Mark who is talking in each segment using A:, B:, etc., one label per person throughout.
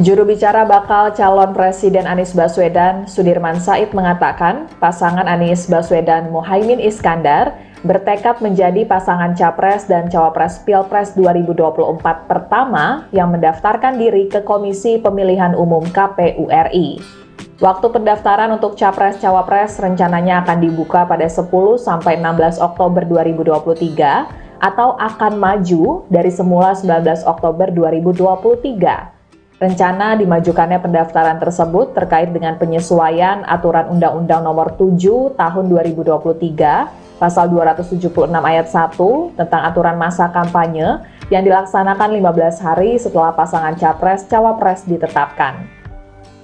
A: Juru bicara bakal calon Presiden Anies Baswedan, Sudirman Said mengatakan, pasangan Anies Baswedan Muhaimin Iskandar bertekad menjadi pasangan Capres dan Cawapres Pilpres 2024 pertama yang mendaftarkan diri ke Komisi Pemilihan Umum KPU RI. Waktu pendaftaran untuk Capres-Cawapres rencananya akan dibuka pada 10-16 Oktober 2023 atau akan maju dari semula 19 Oktober 2023. Rencana dimajukannya pendaftaran tersebut terkait dengan penyesuaian Aturan Undang-Undang Nomor 7 Tahun 2023, Pasal 276 Ayat 1 tentang aturan masa kampanye yang dilaksanakan 15 hari setelah pasangan Capres-Cawapres ditetapkan.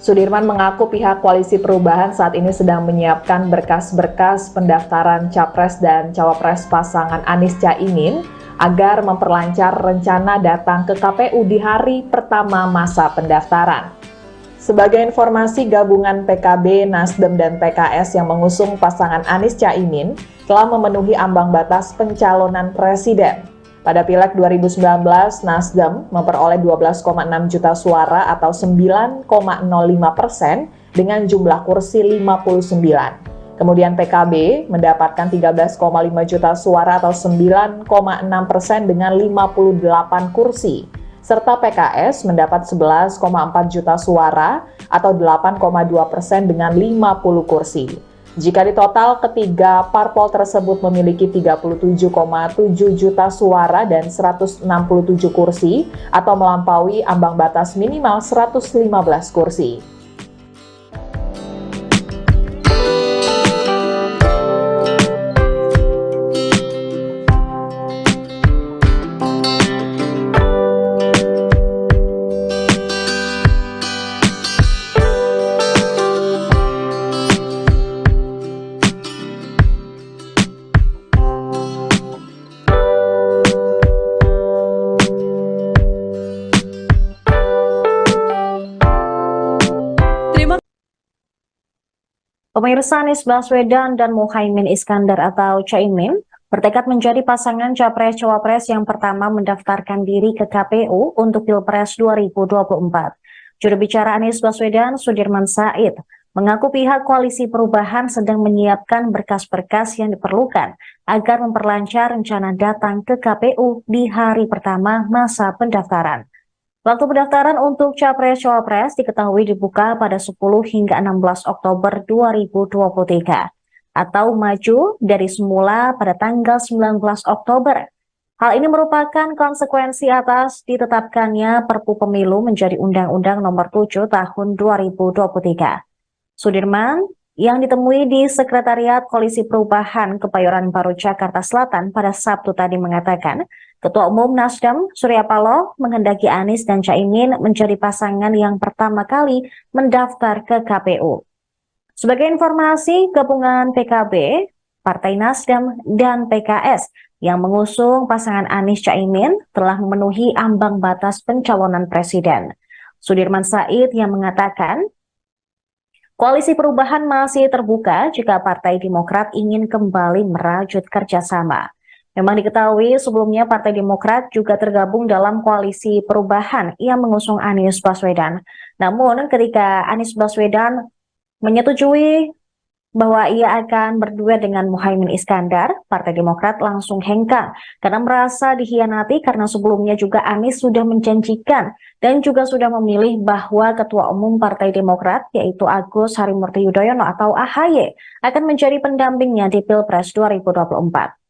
A: Sudirman mengaku pihak Koalisi Perubahan saat ini sedang menyiapkan berkas-berkas pendaftaran Capres dan Cawapres pasangan Anies Caimin agar memperlancar rencana datang ke KPU di hari pertama masa pendaftaran. Sebagai informasi, gabungan PKB, Nasdem, dan PKS yang mengusung pasangan Anies Caimin telah memenuhi ambang batas pencalonan presiden. Pada Pileg 2019, Nasdem memperoleh 12,6 juta suara atau 9,05% dengan jumlah kursi 59. Kemudian PKB mendapatkan 13,5 juta suara atau 9,6% dengan 58 kursi. Serta PKS mendapat 11,4 juta suara atau 8,2% dengan 50 kursi. Jika ditotal, ketiga parpol tersebut memiliki 37,7 juta suara dan 167 kursi atau melampaui ambang batas minimal 115 kursi.
B: Pemirsa, Anies Baswedan dan Muhaimin Iskandar atau Caimin bertekad menjadi pasangan Capres-Cawapres yang pertama mendaftarkan diri ke KPU untuk Pilpres 2024. Juru bicara Anies Baswedan, Sudirman Said, mengaku pihak Koalisi Perubahan sedang menyiapkan berkas-berkas yang diperlukan agar memperlancar rencana datang ke KPU di hari pertama masa pendaftaran. Waktu pendaftaran untuk Capres-Cawapres diketahui dibuka pada 10 hingga 16 Oktober 2023 atau maju dari semula pada tanggal 19 Oktober. Hal ini merupakan konsekuensi atas ditetapkannya Perpu Pemilu menjadi Undang-Undang Nomor 7 Tahun 2023. Sudirman yang ditemui di Sekretariat Koalisi Perubahan Kebayoran Baru Jakarta Selatan pada Sabtu tadi mengatakan, Ketua Umum Nasdem Surya Paloh menghendaki Anies dan Caimin menjadi pasangan yang pertama kali mendaftar ke KPU. Sebagai informasi, gabungan PKB, Partai Nasdem, dan PKS yang mengusung pasangan Anies Caimin telah memenuhi ambang batas pencalonan presiden. Sudirman Said yang mengatakan, Koalisi Perubahan masih terbuka jika Partai Demokrat ingin kembali merajut kerjasama. Memang diketahui sebelumnya Partai Demokrat juga tergabung dalam Koalisi Perubahan yang mengusung Anies Baswedan. Namun ketika Anies Baswedan menyetujui bahwa ia akan berduet dengan Muhaimin Iskandar, Partai Demokrat langsung hengkang karena merasa dikhianati karena sebelumnya juga Anies sudah menjanjikan dan juga sudah memilih bahwa Ketua Umum Partai Demokrat yaitu Agus Harimurti Yudhoyono atau AHY akan menjadi pendampingnya di Pilpres 2024.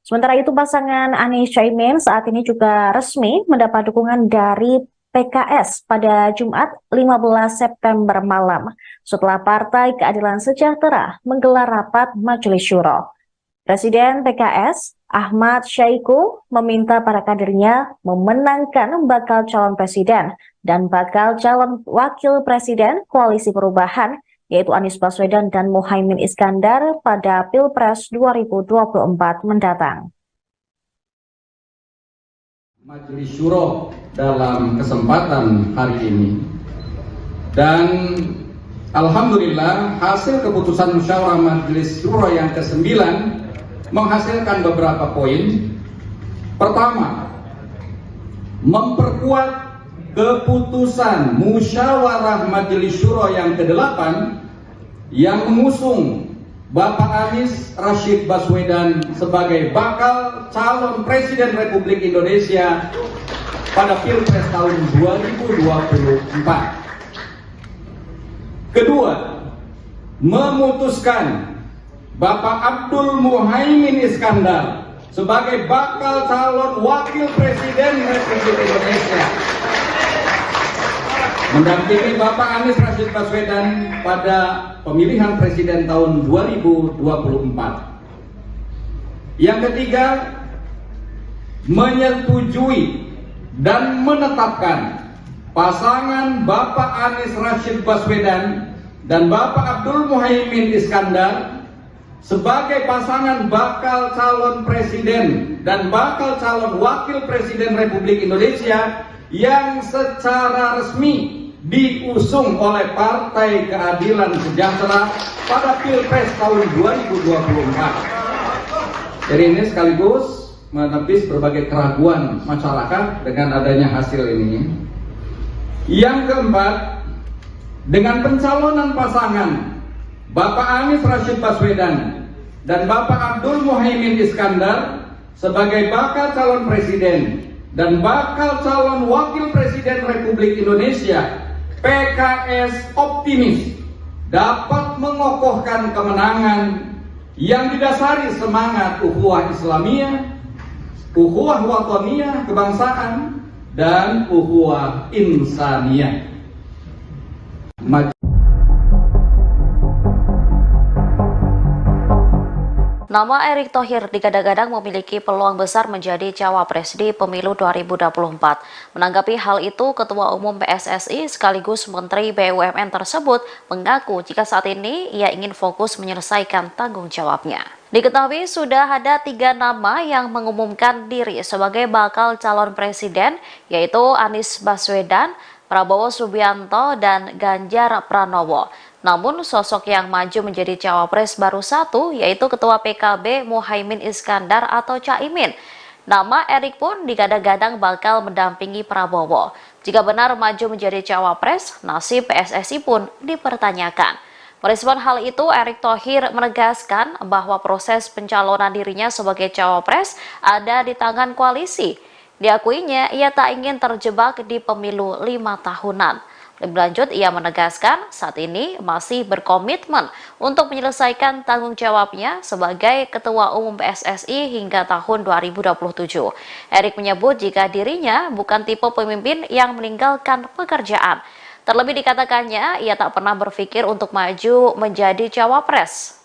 B: Sementara itu pasangan Anies Caimin saat ini juga resmi mendapat dukungan dari PKS pada Jumat 15 September malam setelah Partai Keadilan Sejahtera menggelar rapat Majelis Syuro. Presiden PKS Ahmad Syaiqo meminta para kadernya memenangkan bakal calon presiden dan bakal calon wakil presiden Koalisi Perubahan yaitu Anies Baswedan dan Muhaimin Iskandar pada Pilpres 2024 mendatang.
C: Majelis Syuro dalam kesempatan hari ini, dan alhamdulillah hasil keputusan musyawarah Majelis Syuro yang ke-9 menghasilkan beberapa poin. Pertama, memperkuat keputusan musyawarah Majelis Syuro yang ke-8 yang mengusung Bapak Anies Rashid Baswedan sebagai bakal calon Presiden Republik Indonesia pada Pilpres tahun 2024. Kedua, memutuskan Bapak Abdul Muhaimin Iskandar sebagai bakal calon Wakil Presiden Republik Indonesia mendampingi Bapak Anies Rashid Baswedan pada pemilihan presiden tahun 2024. Yang ketiga, menyetujui dan menetapkan pasangan Bapak Anies Rashid Baswedan dan Bapak Abdul Muhaimin Iskandar sebagai pasangan bakal calon presiden dan bakal calon wakil presiden Republik Indonesia yang secara resmi diusung oleh Partai Keadilan Sejahtera pada Pilpres tahun 2024. Jadi ini sekaligus menepis berbagai keraguan masyarakat dengan adanya hasil ini. Yang keempat, dengan pencalonan pasangan Bapak Anies Rashid Baswedan dan Bapak Abdul Muhaimin Iskandar sebagai bakal calon presiden dan bakal calon wakil presiden Republik Indonesia, PKS optimis dapat mengokohkan kemenangan yang didasari semangat ukhuwah Islamiyah, ukhuwah wataniyah kebangsaan, dan ukhuwah insaniyah.
D: Nama Erick Thohir digadang-gadang memiliki peluang besar menjadi cawapres di pemilu 2024. Menanggapi hal itu, Ketua Umum PSSI sekaligus Menteri BUMN tersebut mengaku jika saat ini ia ingin fokus menyelesaikan tanggung jawabnya. Diketahui sudah ada 3 nama yang mengumumkan diri sebagai bakal calon presiden, yaitu Anies Baswedan, Prabowo Subianto, dan Ganjar Pranowo. Namun sosok yang maju menjadi cawapres baru satu, yaitu Ketua PKB Muhaimin Iskandar atau Caimin. Nama Erick pun digadang-gadang bakal mendampingi Prabowo. Jika benar maju menjadi cawapres, nasib PSSI pun dipertanyakan. Merespon hal itu, Erick Thohir menegaskan bahwa proses pencalonan dirinya sebagai cawapres ada di tangan koalisi. Diakuinya, ia tak ingin terjebak di pemilu 5 tahunan. Lebih lanjut, ia menegaskan saat ini masih berkomitmen untuk menyelesaikan tanggung jawabnya sebagai Ketua Umum PSSI hingga tahun 2027. Erick menyebut jika dirinya bukan tipe pemimpin yang meninggalkan pekerjaan. Terlebih dikatakannya, ia tak pernah berpikir untuk maju menjadi cawapres.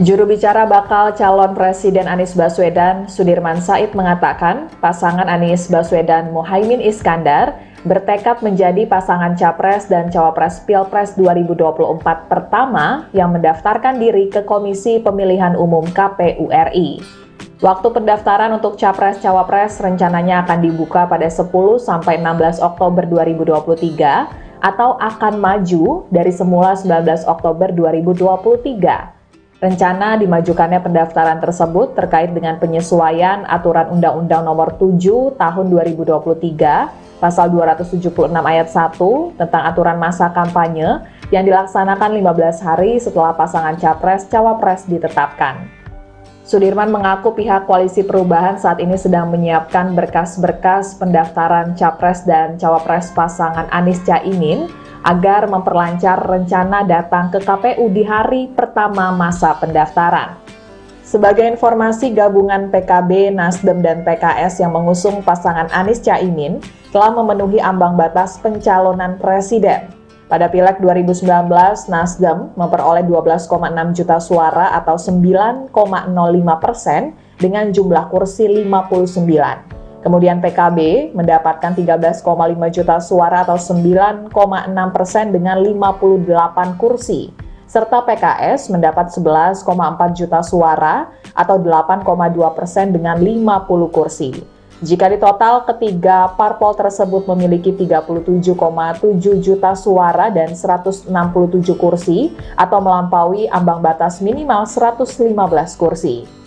A: Juru bicara bakal calon Presiden Anies Baswedan, Sudirman Said mengatakan pasangan Anies Baswedan Muhaimin Iskandar bertekad menjadi pasangan Capres dan Cawapres Pilpres 2024 pertama yang mendaftarkan diri ke Komisi Pemilihan Umum KPU RI. Waktu pendaftaran untuk Capres-Cawapres rencananya akan dibuka pada 10-16 Oktober 2023 atau akan maju dari semula 19 Oktober 2023. Rencana dimajukannya pendaftaran tersebut terkait dengan penyesuaian Aturan Undang-Undang Nomor 7 Tahun 2023, Pasal 276 Ayat 1 tentang aturan masa kampanye yang dilaksanakan 15 hari setelah pasangan Capres-Cawapres ditetapkan. Sudirman mengaku pihak Koalisi Perubahan saat ini sedang menyiapkan berkas-berkas pendaftaran Capres dan Cawapres pasangan Anies Caimin agar memperlancar rencana datang ke KPU di hari pertama masa pendaftaran. Sebagai informasi, gabungan PKB, Nasdem, dan PKS yang mengusung pasangan Anies Caimin telah memenuhi ambang batas pencalonan presiden. Pada Pileg 2019, Nasdem memperoleh 12,6 juta suara atau 9,05% dengan jumlah kursi 59. Kemudian PKB mendapatkan 13,5 juta suara atau 9,6% dengan 58 kursi. Serta PKS mendapat 11,4 juta suara atau 8,2% dengan 50 kursi. Jika ditotal, ketiga parpol tersebut memiliki 37,7 juta suara dan 167 kursi atau melampaui ambang batas minimal 115 kursi.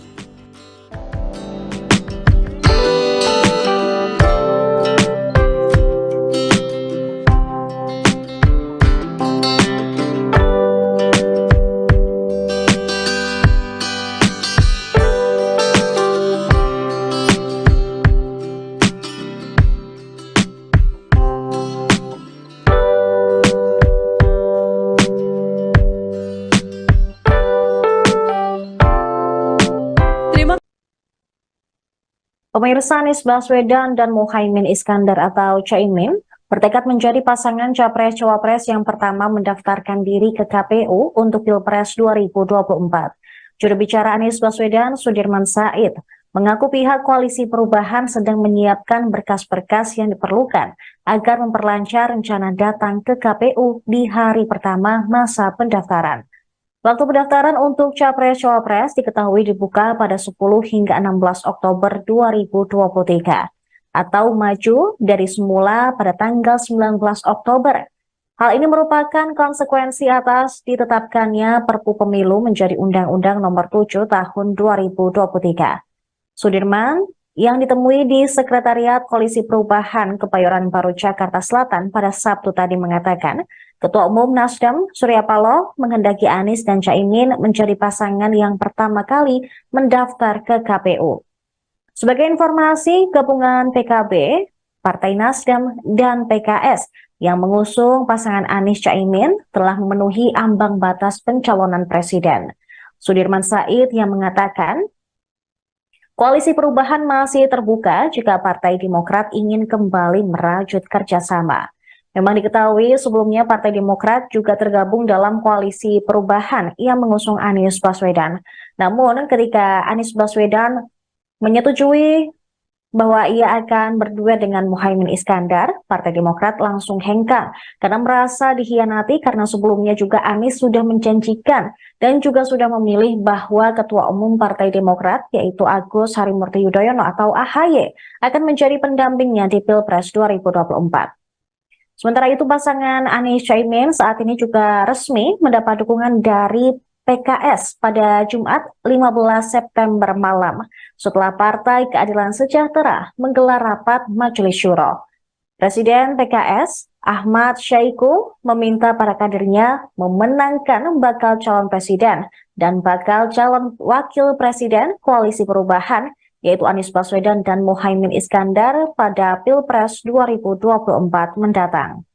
B: Pemirsa, Anies Baswedan dan Muhaimin Iskandar atau Caimin bertekad menjadi pasangan Capres-Cawapres yang pertama mendaftarkan diri ke KPU untuk Pilpres 2024. Juru bicara Anies Baswedan, Sudirman Said, mengaku pihak Koalisi Perubahan sedang menyiapkan berkas-berkas yang diperlukan agar memperlancar rencana datang ke KPU di hari pertama masa pendaftaran. Waktu pendaftaran untuk Capres-Cawapres diketahui dibuka pada 10 hingga 16 Oktober 2023 atau maju dari semula pada tanggal 19 Oktober. Hal ini merupakan konsekuensi atas ditetapkannya Perpu Pemilu menjadi Undang-Undang Nomor 7 Tahun 2023. Sudirman yang ditemui di Sekretariat Koalisi Perubahan Kebayoran Baru Jakarta Selatan pada Sabtu tadi mengatakan, Ketua Umum Nasdem Surya Paloh menghendaki Anies dan Caimin menjadi pasangan yang pertama kali mendaftar ke KPU. Sebagai informasi, gabungan PKB, Partai Nasdem, dan PKS yang mengusung pasangan Anies Caimin telah memenuhi ambang batas pencalonan presiden. Sudirman Said yang mengatakan, Koalisi Perubahan masih terbuka jika Partai Demokrat ingin kembali merajut kerjasama. Memang diketahui sebelumnya Partai Demokrat juga tergabung dalam Koalisi Perubahan yang mengusung Anies Baswedan. Namun ketika Anies Baswedan menyetujui bahwa ia akan berduet dengan Muhaimin Iskandar, Partai Demokrat langsung hengkang karena merasa dikhianati karena sebelumnya juga Anies sudah menjanjikan dan juga sudah memilih bahwa Ketua Umum Partai Demokrat yaitu Agus Harimurti Yudhoyono atau AHY akan menjadi pendampingnya di Pilpres 2024. Sementara itu pasangan Anies Caimin saat ini juga resmi mendapat dukungan dari PKS pada Jumat 15 September malam setelah Partai Keadilan Sejahtera menggelar rapat Majelis Syuro. Presiden PKS Ahmad Syaiqo meminta para kadernya memenangkan bakal calon presiden dan bakal calon wakil presiden Koalisi Perubahan yaitu Anies Baswedan dan Muhaimin Iskandar pada Pilpres 2024 mendatang.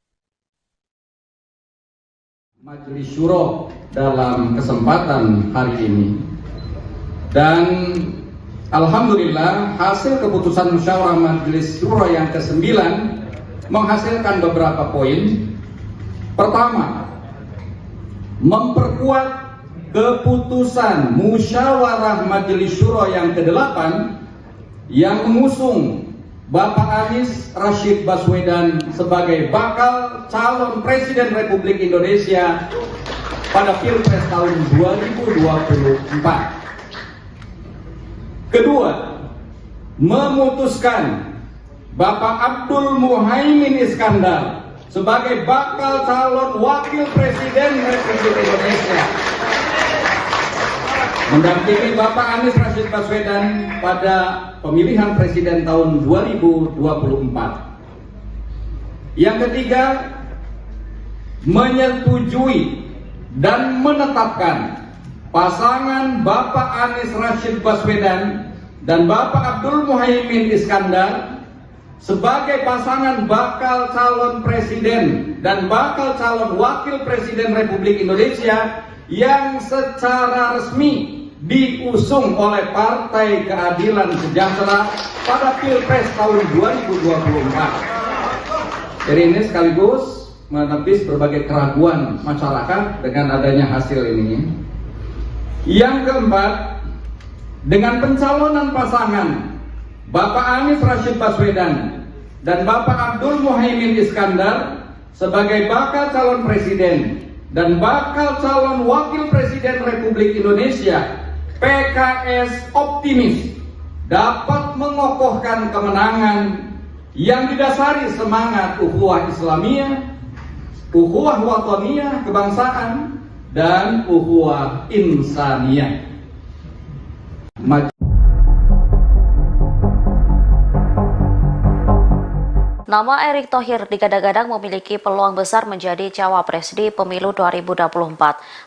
C: Majelis Syuro dalam kesempatan hari ini, dan alhamdulillah hasil keputusan musyawarah Majelis Syuro yang ke-9 menghasilkan beberapa poin. Pertama, memperkuat keputusan musyawarah Majelis Syuro yang ke-8 yang mengusung Bapak Anies Rashid Baswedan sebagai bakal calon Presiden Republik Indonesia pada Pilpres tahun 2024. Kedua, memutuskan Bapak Abdul Muhaimin Iskandar sebagai bakal calon Wakil Presiden Republik Indonesia mendampingi Bapak Anies Rashid Baswedan pada pemilihan presiden tahun 2024. Yang ketiga, menyetujui dan menetapkan pasangan Bapak Anies Rashid Baswedan dan Bapak Abdul Muhaimin Iskandar sebagai pasangan bakal calon presiden dan bakal calon wakil presiden Republik Indonesia yang secara resmi diusung oleh Partai Keadilan Sejahtera pada Pilpres tahun 2024. Jadi ini sekaligus menepis berbagai keraguan masyarakat dengan adanya hasil ini. Yang keempat, dengan pencalonan pasangan Bapak Anies Rashid Baswedan dan Bapak Abdul Muhaimin Iskandar sebagai bakal calon presiden dan bakal calon wakil presiden Republik Indonesia, PKS optimis dapat mengokohkan kemenangan yang didasari semangat ukhuwah Islamiyah, ukhuwah wataniyah kebangsaan, dan ukhuwah insaniyah.
D: Nama Erick Thohir digadang-gadang memiliki peluang besar menjadi cawapres di pemilu 2024.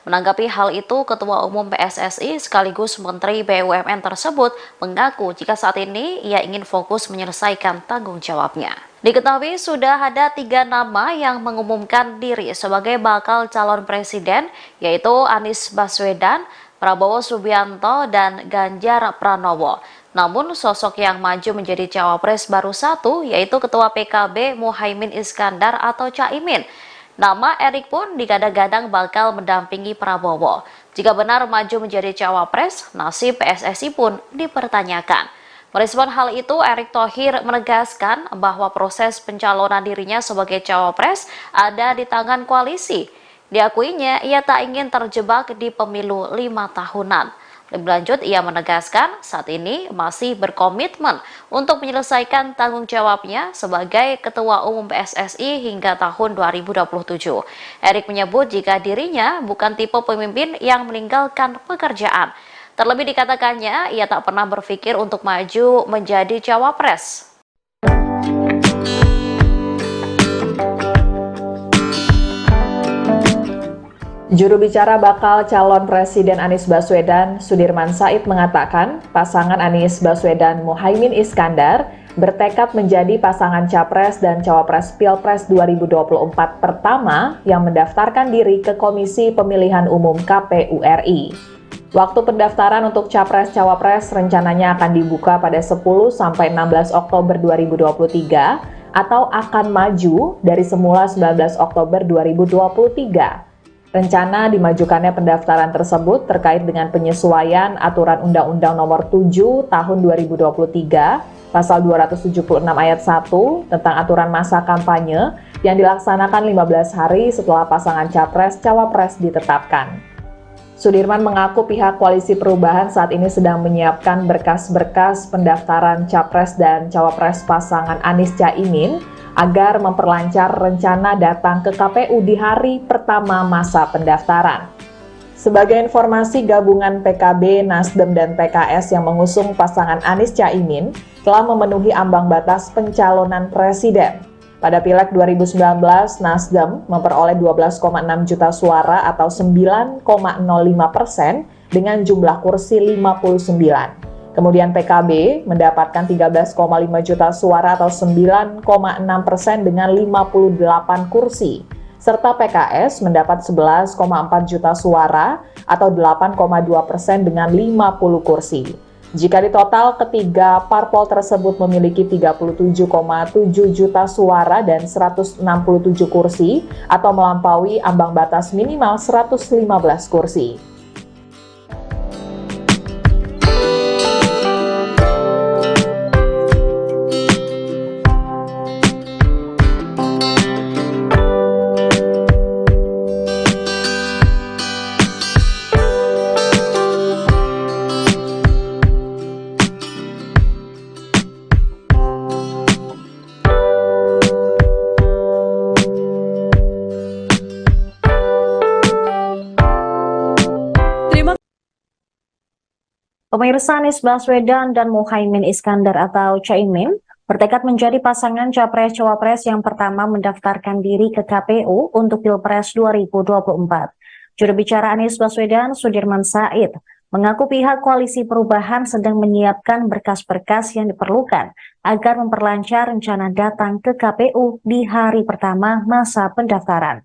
D: Menanggapi hal itu, Ketua Umum PSSI sekaligus Menteri BUMN tersebut mengaku jika saat ini ia ingin fokus menyelesaikan tanggung jawabnya. Diketahui sudah ada 3 nama yang mengumumkan diri sebagai bakal calon presiden, yaitu Anies Baswedan, Prabowo Subianto, dan Ganjar Pranowo. Namun sosok yang maju menjadi cawapres baru satu, yaitu Ketua PKB Muhaimin Iskandar atau Caimin. Nama Erik pun digadang-gadang bakal mendampingi Prabowo. Jika benar maju menjadi cawapres, nasib PSSI pun dipertanyakan. Merespon hal itu, Erick Thohir menegaskan bahwa proses pencalonan dirinya sebagai cawapres ada di tangan koalisi. Diakuinya, ia tak ingin terjebak di pemilu 5 tahunan. Lebih lanjut, ia menegaskan saat ini masih berkomitmen untuk menyelesaikan tanggung jawabnya sebagai Ketua Umum PSSI hingga tahun 2027. Erick menyebut jika dirinya bukan tipe pemimpin yang meninggalkan pekerjaan. Terlebih dikatakannya, ia tak pernah berpikir untuk maju menjadi cawapres.
A: Juru bicara bakal calon Presiden Anies Baswedan, Sudirman Said mengatakan, pasangan Anies Baswedan Muhaimin Iskandar bertekad menjadi pasangan Capres dan Cawapres Pilpres 2024 pertama yang mendaftarkan diri ke Komisi Pemilihan Umum KPU RI. Waktu pendaftaran untuk Capres-Cawapres rencananya akan dibuka pada 10-16 Oktober 2023 atau akan maju dari semula 19 Oktober 2023. Rencana dimajukannya pendaftaran tersebut terkait dengan penyesuaian Aturan Undang-Undang Nomor 7 Tahun 2023, Pasal 276 Ayat 1 tentang aturan masa kampanye yang dilaksanakan 15 hari setelah pasangan Capres-Cawapres ditetapkan. Sudirman mengaku pihak Koalisi Perubahan saat ini sedang menyiapkan berkas-berkas pendaftaran Capres dan Cawapres pasangan Anies Caimin agar memperlancar rencana datang ke KPU di hari pertama masa pendaftaran. Sebagai informasi, gabungan PKB, Nasdem, dan PKS yang mengusung pasangan Anies Caimin telah memenuhi ambang batas pencalonan presiden. Pada Pileg 2019, Nasdem memperoleh 12,6 juta suara atau 9,05% dengan jumlah kursi 59. Kemudian PKB mendapatkan 13,5 juta suara atau 9,6% dengan 58 kursi. Serta PKS mendapat 11,4 juta suara atau 8,2% dengan 50 kursi. Jika ditotal, ketiga parpol tersebut memiliki 37,7 juta suara dan 167 kursi atau melampaui ambang batas minimal 115 kursi.
B: Pemirsa, Anies Baswedan dan Muhaimin Iskandar atau Caimin bertekad menjadi pasangan Capres-Cawapres yang pertama mendaftarkan diri ke KPU untuk Pilpres 2024. Juru bicara Anies Baswedan, Sudirman Said, mengaku pihak Koalisi Perubahan sedang menyiapkan berkas-berkas yang diperlukan agar memperlancar rencana datang ke KPU di hari pertama masa pendaftaran.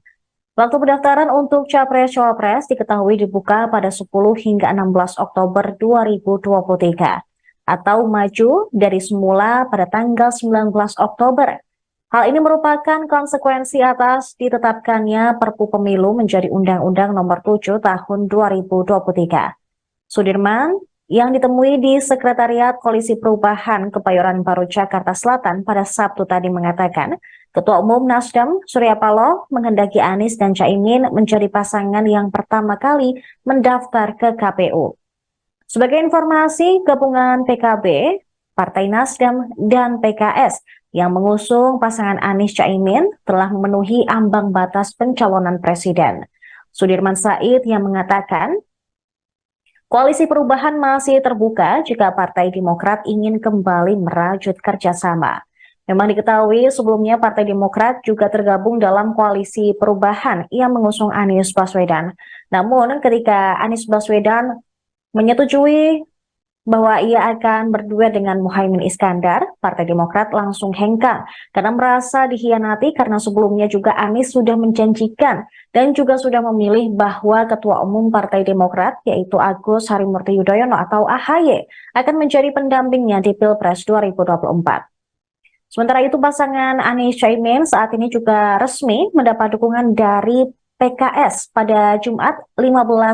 B: Waktu pendaftaran untuk Capres-Cawapres diketahui dibuka pada 10 hingga 16 Oktober 2023 atau maju dari semula pada tanggal 19 Oktober. Hal ini merupakan konsekuensi atas ditetapkannya Perpu Pemilu menjadi Undang-Undang Nomor 7 Tahun 2023. Sudirman yang ditemui di Sekretariat Koalisi Perubahan Kebayoran Baru Jakarta Selatan pada Sabtu tadi mengatakan, Ketua Umum Nasdem Surya Paloh menghendaki Anies dan Caimin menjadi pasangan yang pertama kali mendaftar ke KPU. Sebagai informasi, gabungan PKB, Partai Nasdem, dan PKS yang mengusung pasangan Anies Caimin telah memenuhi ambang batas pencalonan presiden. Sudirman Said yang mengatakan, Koalisi Perubahan masih terbuka jika Partai Demokrat ingin kembali merajut kerjasama. Memang diketahui sebelumnya Partai Demokrat juga tergabung dalam Koalisi Perubahan yang mengusung Anies Baswedan. Namun ketika Anies Baswedan menyetujui bahwa ia akan berduet dengan Muhaimin Iskandar, Partai Demokrat langsung hengkang karena merasa dikhianati karena sebelumnya juga Anies sudah menjanjikan dan juga sudah memilih bahwa Ketua Umum Partai Demokrat yaitu Agus Harimurti Yudhoyono atau AHY akan menjadi pendampingnya di Pilpres 2024. Sementara itu pasangan Anies Caimin saat ini juga resmi mendapat dukungan dari PKS pada Jumat 15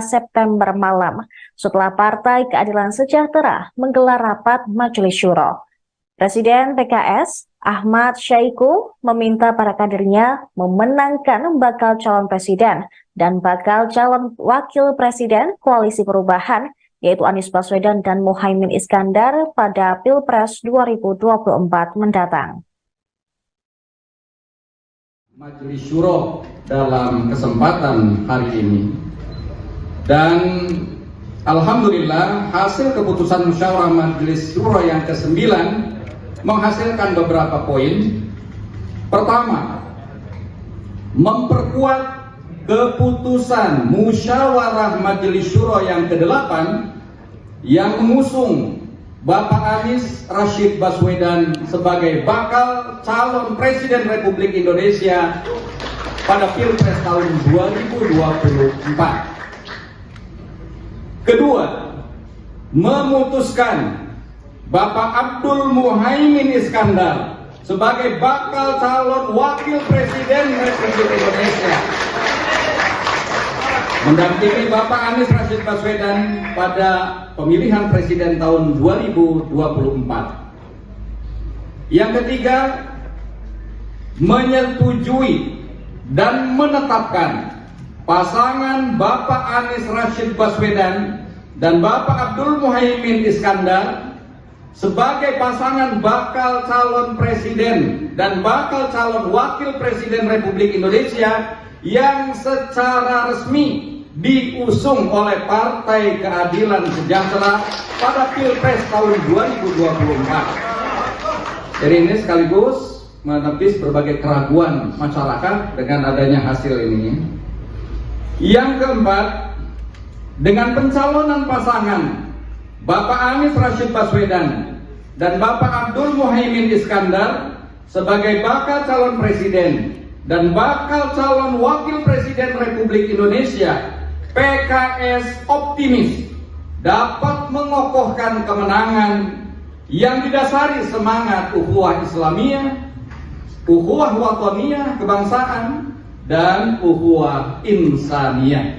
B: September malam setelah Partai Keadilan Sejahtera menggelar rapat Majelis Syuro. Presiden PKS Ahmad Syahiku meminta para kadernya memenangkan bakal calon presiden dan bakal calon wakil presiden Koalisi Perubahan yaitu Anies Baswedan dan Muhaimin Iskandar pada Pilpres 2024 mendatang.
C: Majelis Syuro dalam kesempatan hari ini, dan alhamdulillah hasil keputusan musyawarah Majelis Syuro yang ke-9 menghasilkan beberapa poin. Pertama, memperkuat keputusan musyawarah Majelis Syuro yang ke-8 yang mengusung Bapak Anies Rashid Baswedan sebagai bakal calon Presiden Republik Indonesia pada Pilpres tahun 2024. Kedua, memutuskan Bapak Abdul Muhaimin Iskandar sebagai bakal calon Wakil Presiden Republik Indonesia mendampingi Bapak Anies Rashid Baswedan pada pemilihan presiden tahun 2024. Yang ketiga, menyetujui dan menetapkan pasangan Bapak Anies Rashid Baswedan dan Bapak Abdul Muhaimin Iskandar sebagai pasangan bakal calon presiden dan bakal calon wakil presiden Republik Indonesia yang secara resmi diusung oleh Partai Keadilan Sejahtera pada Pilpres tahun 2024. Jadi ini sekaligus menepis berbagai keraguan masyarakat dengan adanya hasil ini. Yang keempat, dengan pencalonan pasangan Bapak Anies Rashid Baswedan dan Bapak Abdul Muhaimin Iskandar sebagai bakal calon presiden dan bakal calon wakil presiden Republik Indonesia, PKS optimis dapat mengokohkan kemenangan yang didasari semangat ukhuwah Islamiyah, ukhuwah wataniyah kebangsaan, dan ukhuwah insaniyah.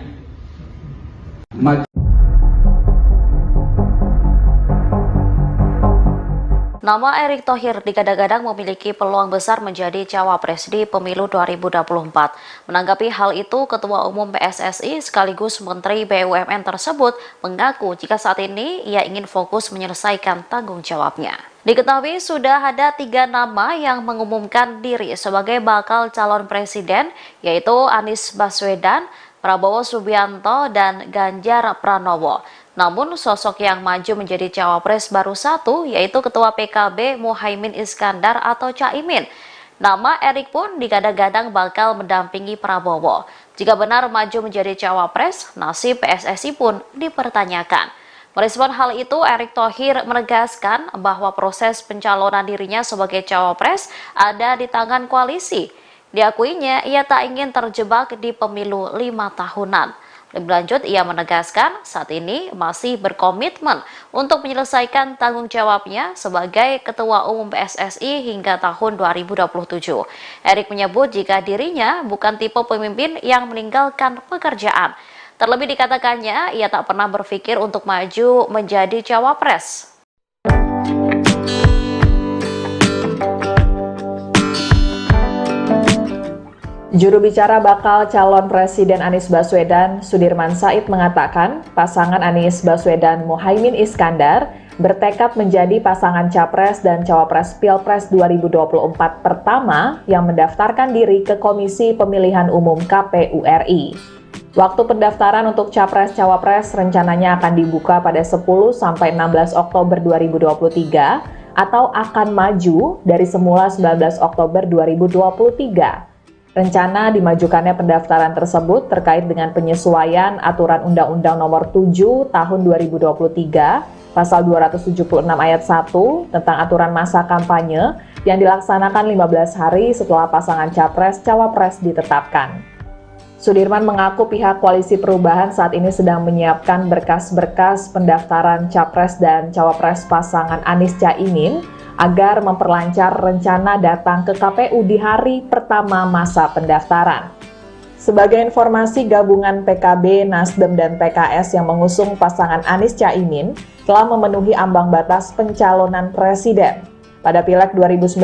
D: Nama Erick Thohir digadang-gadang memiliki peluang besar menjadi cawapres di pemilu 2024. Menanggapi hal itu, Ketua Umum PSSI sekaligus Menteri BUMN tersebut mengaku jika saat ini ia ingin fokus menyelesaikan tanggung jawabnya. Diketahui sudah ada 3 nama yang mengumumkan diri sebagai bakal calon presiden, yaitu Anies Baswedan, Prabowo Subianto, dan Ganjar Pranowo. Namun sosok yang maju menjadi cawapres baru satu, yaitu Ketua PKB Muhaimin Iskandar atau Caimin. Nama Erick pun digadang-gadang bakal mendampingi Prabowo. Jika benar maju menjadi cawapres, nasib PSSI pun dipertanyakan. Merespon hal itu, Erick Thohir menegaskan bahwa proses pencalonan dirinya sebagai cawapres ada di tangan koalisi. Diakuinya, ia tak ingin terjebak di pemilu 5 tahunan. Lebih lanjut, ia menegaskan saat ini masih berkomitmen untuk menyelesaikan tanggung jawabnya sebagai Ketua Umum PSSI hingga tahun 2027. Erick menyebut jika dirinya bukan tipe pemimpin yang meninggalkan pekerjaan. Terlebih dikatakannya, ia tak pernah berpikir untuk maju menjadi cawapres.
A: Juru bicara bakal calon Presiden Anies Baswedan, Sudirman Said mengatakan pasangan Anies Baswedan Muhaimin Iskandar bertekad menjadi pasangan Capres dan Cawapres Pilpres 2024 pertama yang mendaftarkan diri ke Komisi Pemilihan Umum KPU RI. Waktu pendaftaran untuk Capres-Cawapres rencananya akan dibuka pada 10-16 Oktober 2023 atau akan maju dari semula 19 Oktober 2023. Rencana dimajukannya pendaftaran tersebut terkait dengan penyesuaian Aturan Undang-Undang Nomor 7 Tahun 2023 Pasal 276 ayat 1 tentang aturan masa kampanye yang dilaksanakan 15 hari setelah pasangan Capres-Cawapres ditetapkan. Sudirman mengaku pihak Koalisi Perubahan saat ini sedang menyiapkan berkas-berkas pendaftaran Capres dan Cawapres pasangan Anies Caimin agar memperlancar rencana datang ke KPU di hari pertama masa pendaftaran. Sebagai informasi, gabungan PKB, Nasdem, dan PKS yang mengusung pasangan Anies Caimin telah memenuhi ambang batas pencalonan presiden. Pada Pileg 2019,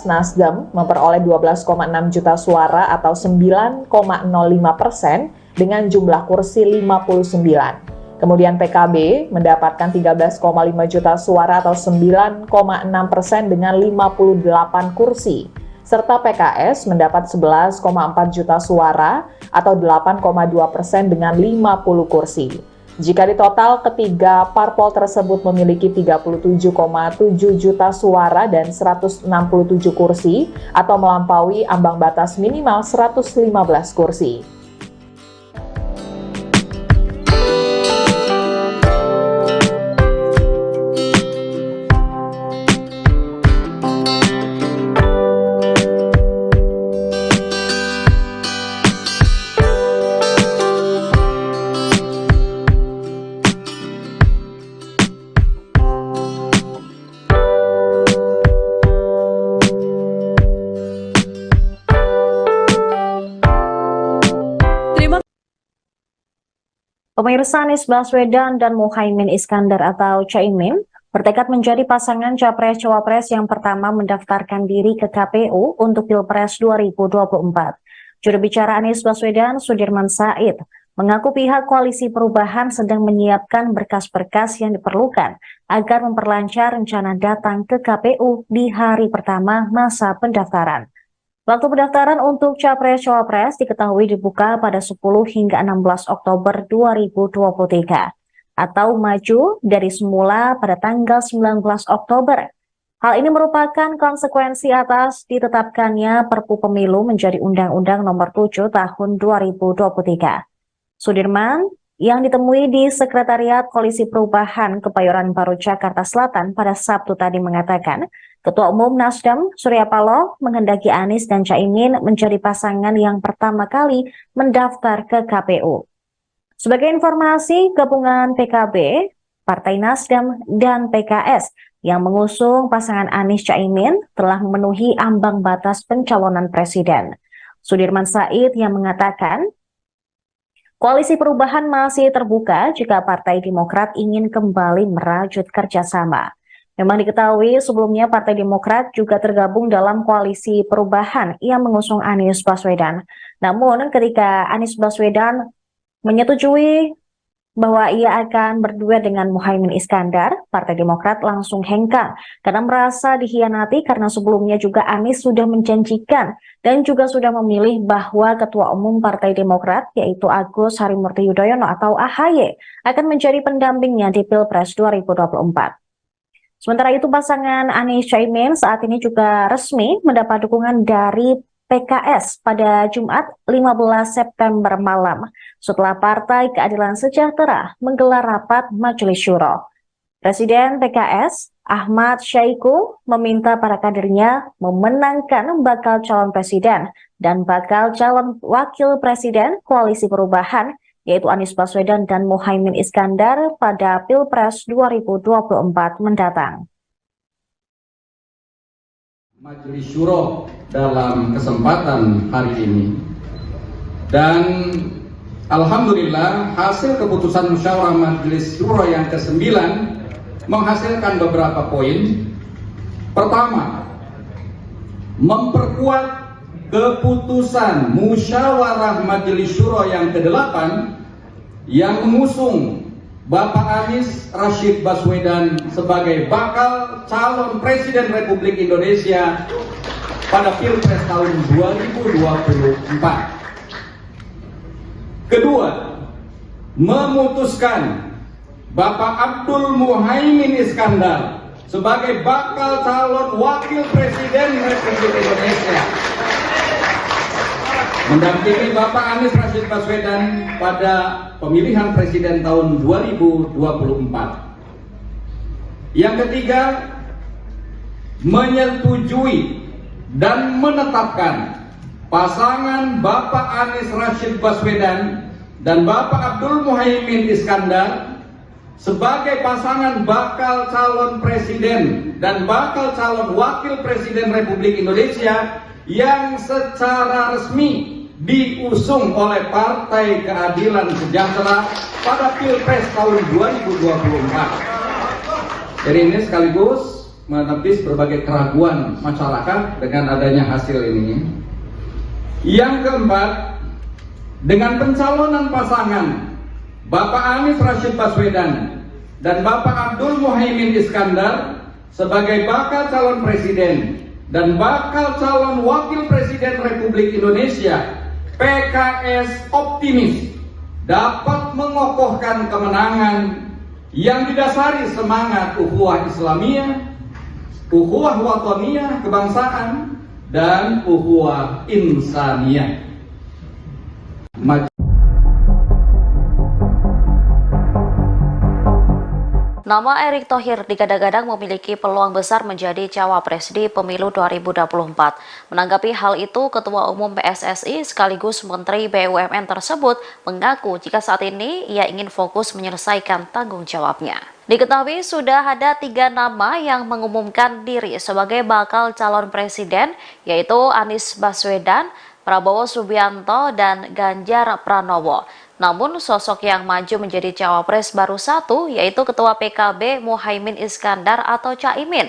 A: Nasdem memperoleh 12,6 juta suara atau 9,05% dengan jumlah kursi 59. Kemudian PKB mendapatkan 13,5 juta suara atau 9,6% dengan 58 kursi. Serta PKS mendapat 11,4 juta suara atau 8,2% dengan 50 kursi. Jika ditotal, ketiga parpol tersebut memiliki 37,7 juta suara dan 167 kursi atau melampaui ambang batas minimal 115 kursi.
B: Pemirsa, Anies Baswedan dan Muhaimin Iskandar atau Caimin bertekad menjadi pasangan Capres-Cawapres yang pertama mendaftarkan diri ke KPU untuk Pilpres 2024. Juru bicara Anies Baswedan, Sudirman Said, mengaku pihak Koalisi Perubahan sedang menyiapkan berkas-berkas yang diperlukan agar memperlancar rencana datang ke KPU di hari pertama masa pendaftaran. Waktu pendaftaran untuk Capres-Cawapres diketahui dibuka pada 10 hingga 16 Oktober 2023 atau maju dari semula pada tanggal 19 Oktober. Hal ini merupakan konsekuensi atas ditetapkannya Perpu Pemilu menjadi Undang-Undang Nomor 7 Tahun 2023. Sudirman yang ditemui di Sekretariat Koalisi Perubahan Kebayoran Baru Jakarta Selatan pada Sabtu tadi mengatakan, Ketua Umum Nasdem Surya Paloh menghendaki Anies dan Caimin menjadi pasangan yang pertama kali mendaftar ke KPU. Sebagai informasi, gabungan PKB, Partai Nasdem, dan PKS yang mengusung pasangan Anies Caimin telah memenuhi ambang batas pencalonan presiden. Sudirman Said yang mengatakan, Koalisi Perubahan masih terbuka jika Partai Demokrat ingin kembali merajut kerjasama. Memang diketahui sebelumnya Partai Demokrat juga tergabung dalam Koalisi Perubahan yang mengusung Anies Baswedan. Namun ketika Anies Baswedan menyetujui bahwa ia akan berduet dengan Muhaimin Iskandar, Partai Demokrat langsung hengkang karena merasa dikhianati karena sebelumnya juga Anies sudah menjanjikan dan juga sudah memilih bahwa Ketua Umum Partai Demokrat yaitu Agus Harimurti Yudhoyono atau AHY akan menjadi pendampingnya di Pilpres 2024. Sementara itu pasangan Anies Caimin saat ini juga resmi mendapat dukungan dari PKS pada Jumat 15 September malam setelah Partai Keadilan Sejahtera menggelar rapat Majelis Syuro. Presiden PKS Ahmad Syaiqo meminta para kadernya memenangkan bakal calon presiden dan bakal calon wakil presiden Koalisi Perubahan yaitu Anies Baswedan dan Muhaimin Iskandar pada Pilpres 2024 mendatang.
C: Majelis Syuro dalam kesempatan hari ini, dan alhamdulillah hasil keputusan musyawarah Majelis Syuro yang ke-9 menghasilkan beberapa poin. Pertama, memperkuat keputusan musyawarah Majelis Syuro yang ke-8 yang mengusung Bapak Anies Rashid Baswedan sebagai bakal calon Presiden Republik Indonesia pada Pilpres tahun 2024. Kedua, memutuskan Bapak Abdul Muhaimin Iskandar sebagai bakal calon Wakil Presiden Republik Indonesia mendampingi Bapak Anies Rashid Baswedan pada pemilihan presiden tahun 2024. Yang ketiga, menyetujui dan menetapkan pasangan Bapak Anies Rashid Baswedan dan Bapak Abdul Muhaimin Iskandar sebagai pasangan bakal calon presiden dan bakal calon wakil presiden Republik Indonesia yang secara resmi diusung oleh Partai Keadilan Sejahtera pada Pilpres tahun 2024. Jadi ini sekaligus menepis berbagai keraguan masyarakat dengan adanya hasil ini. Yang keempat, dengan pencalonan pasangan Bapak Anies Rashid Baswedan dan Bapak Abdul Muhaimin Iskandar sebagai bakal calon presiden dan bakal calon wakil presiden Republik Indonesia, PKS optimis dapat mengokohkan kemenangan yang didasari semangat ukhuwah Islamiyah, ukhuwah wataniyah kebangsaan, dan ukhuwah insaniyah.
D: Nama Erick Thohir digadang-gadang memiliki peluang besar menjadi cawapres di pemilu 2024. Menanggapi hal itu, Ketua Umum PSSI sekaligus Menteri BUMN tersebut mengaku jika saat ini ia ingin fokus menyelesaikan tanggung jawabnya. Diketahui sudah ada 3 nama yang mengumumkan diri sebagai bakal calon presiden, yaitu Anies Baswedan, Prabowo Subianto, dan Ganjar Pranowo. Namun sosok yang maju menjadi cawapres baru satu, yaitu Ketua PKB Muhaimin Iskandar atau Caimin.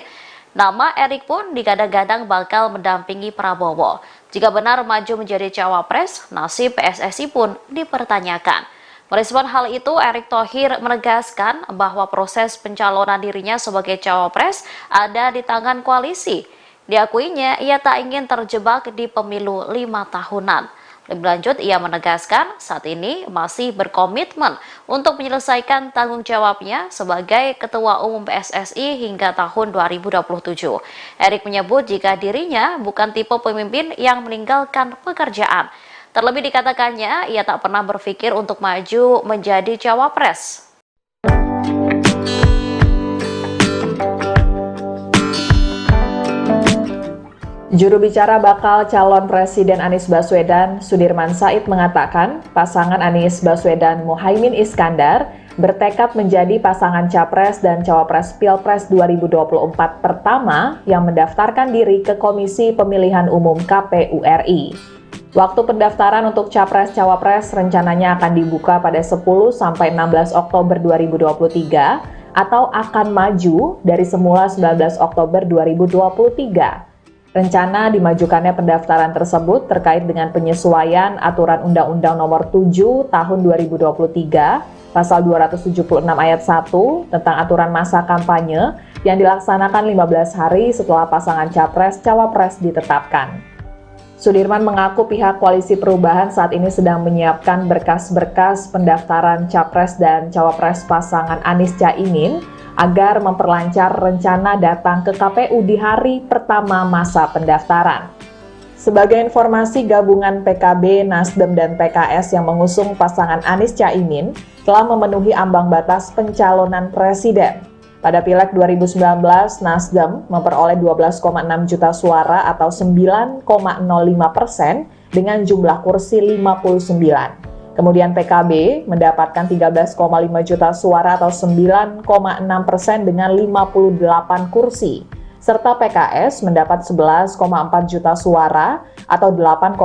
D: Nama Erick pun digadang-gadang bakal mendampingi Prabowo. Jika benar maju menjadi cawapres, nasib PSSI pun dipertanyakan. Merespon hal itu, Erick Thohir menegaskan bahwa proses pencalonan dirinya sebagai cawapres ada di tangan koalisi. Diakuinya, ia tak ingin terjebak di pemilu 5 tahunan. Lebih lanjut, ia menegaskan saat ini masih berkomitmen untuk menyelesaikan tanggung jawabnya sebagai Ketua Umum PSSI hingga tahun 2027. Erick menyebut jika dirinya bukan tipe pemimpin yang meninggalkan pekerjaan. Terlebih dikatakannya, ia tak pernah berpikir untuk maju menjadi cawapres.
A: Juru bicara bakal calon Presiden Anies Baswedan, Sudirman Said mengatakan pasangan Anies Baswedan Muhaimin Iskandar bertekad menjadi pasangan Capres dan Cawapres Pilpres 2024 pertama yang mendaftarkan diri ke Komisi Pemilihan Umum KPU RI. Waktu pendaftaran untuk Capres-Cawapres rencananya akan dibuka pada 10-16 Oktober 2023 atau akan maju dari semula 19 Oktober 2023. Rencana dimajukannya pendaftaran tersebut terkait dengan penyesuaian Aturan Undang-Undang Nomor 7 Tahun 2023, Pasal 276 Ayat 1 tentang aturan masa kampanye yang dilaksanakan 15 hari setelah pasangan Capres-Cawapres ditetapkan. Sudirman mengaku pihak Koalisi Perubahan saat ini sedang menyiapkan berkas-berkas pendaftaran Capres dan Cawapres pasangan Anies Caimin agar memperlancar rencana datang ke KPU di hari pertama masa pendaftaran. Sebagai informasi, gabungan PKB, Nasdem, dan PKS yang mengusung pasangan Anies Caimin telah memenuhi ambang batas pencalonan presiden. Pada Pileg 2019, Nasdem memperoleh 12,6 juta suara atau 9,05% dengan jumlah kursi 59. Kemudian PKB mendapatkan 13,5 juta suara atau 9,6% dengan 58 kursi. Serta PKS mendapat 11,4 juta suara atau 8,2%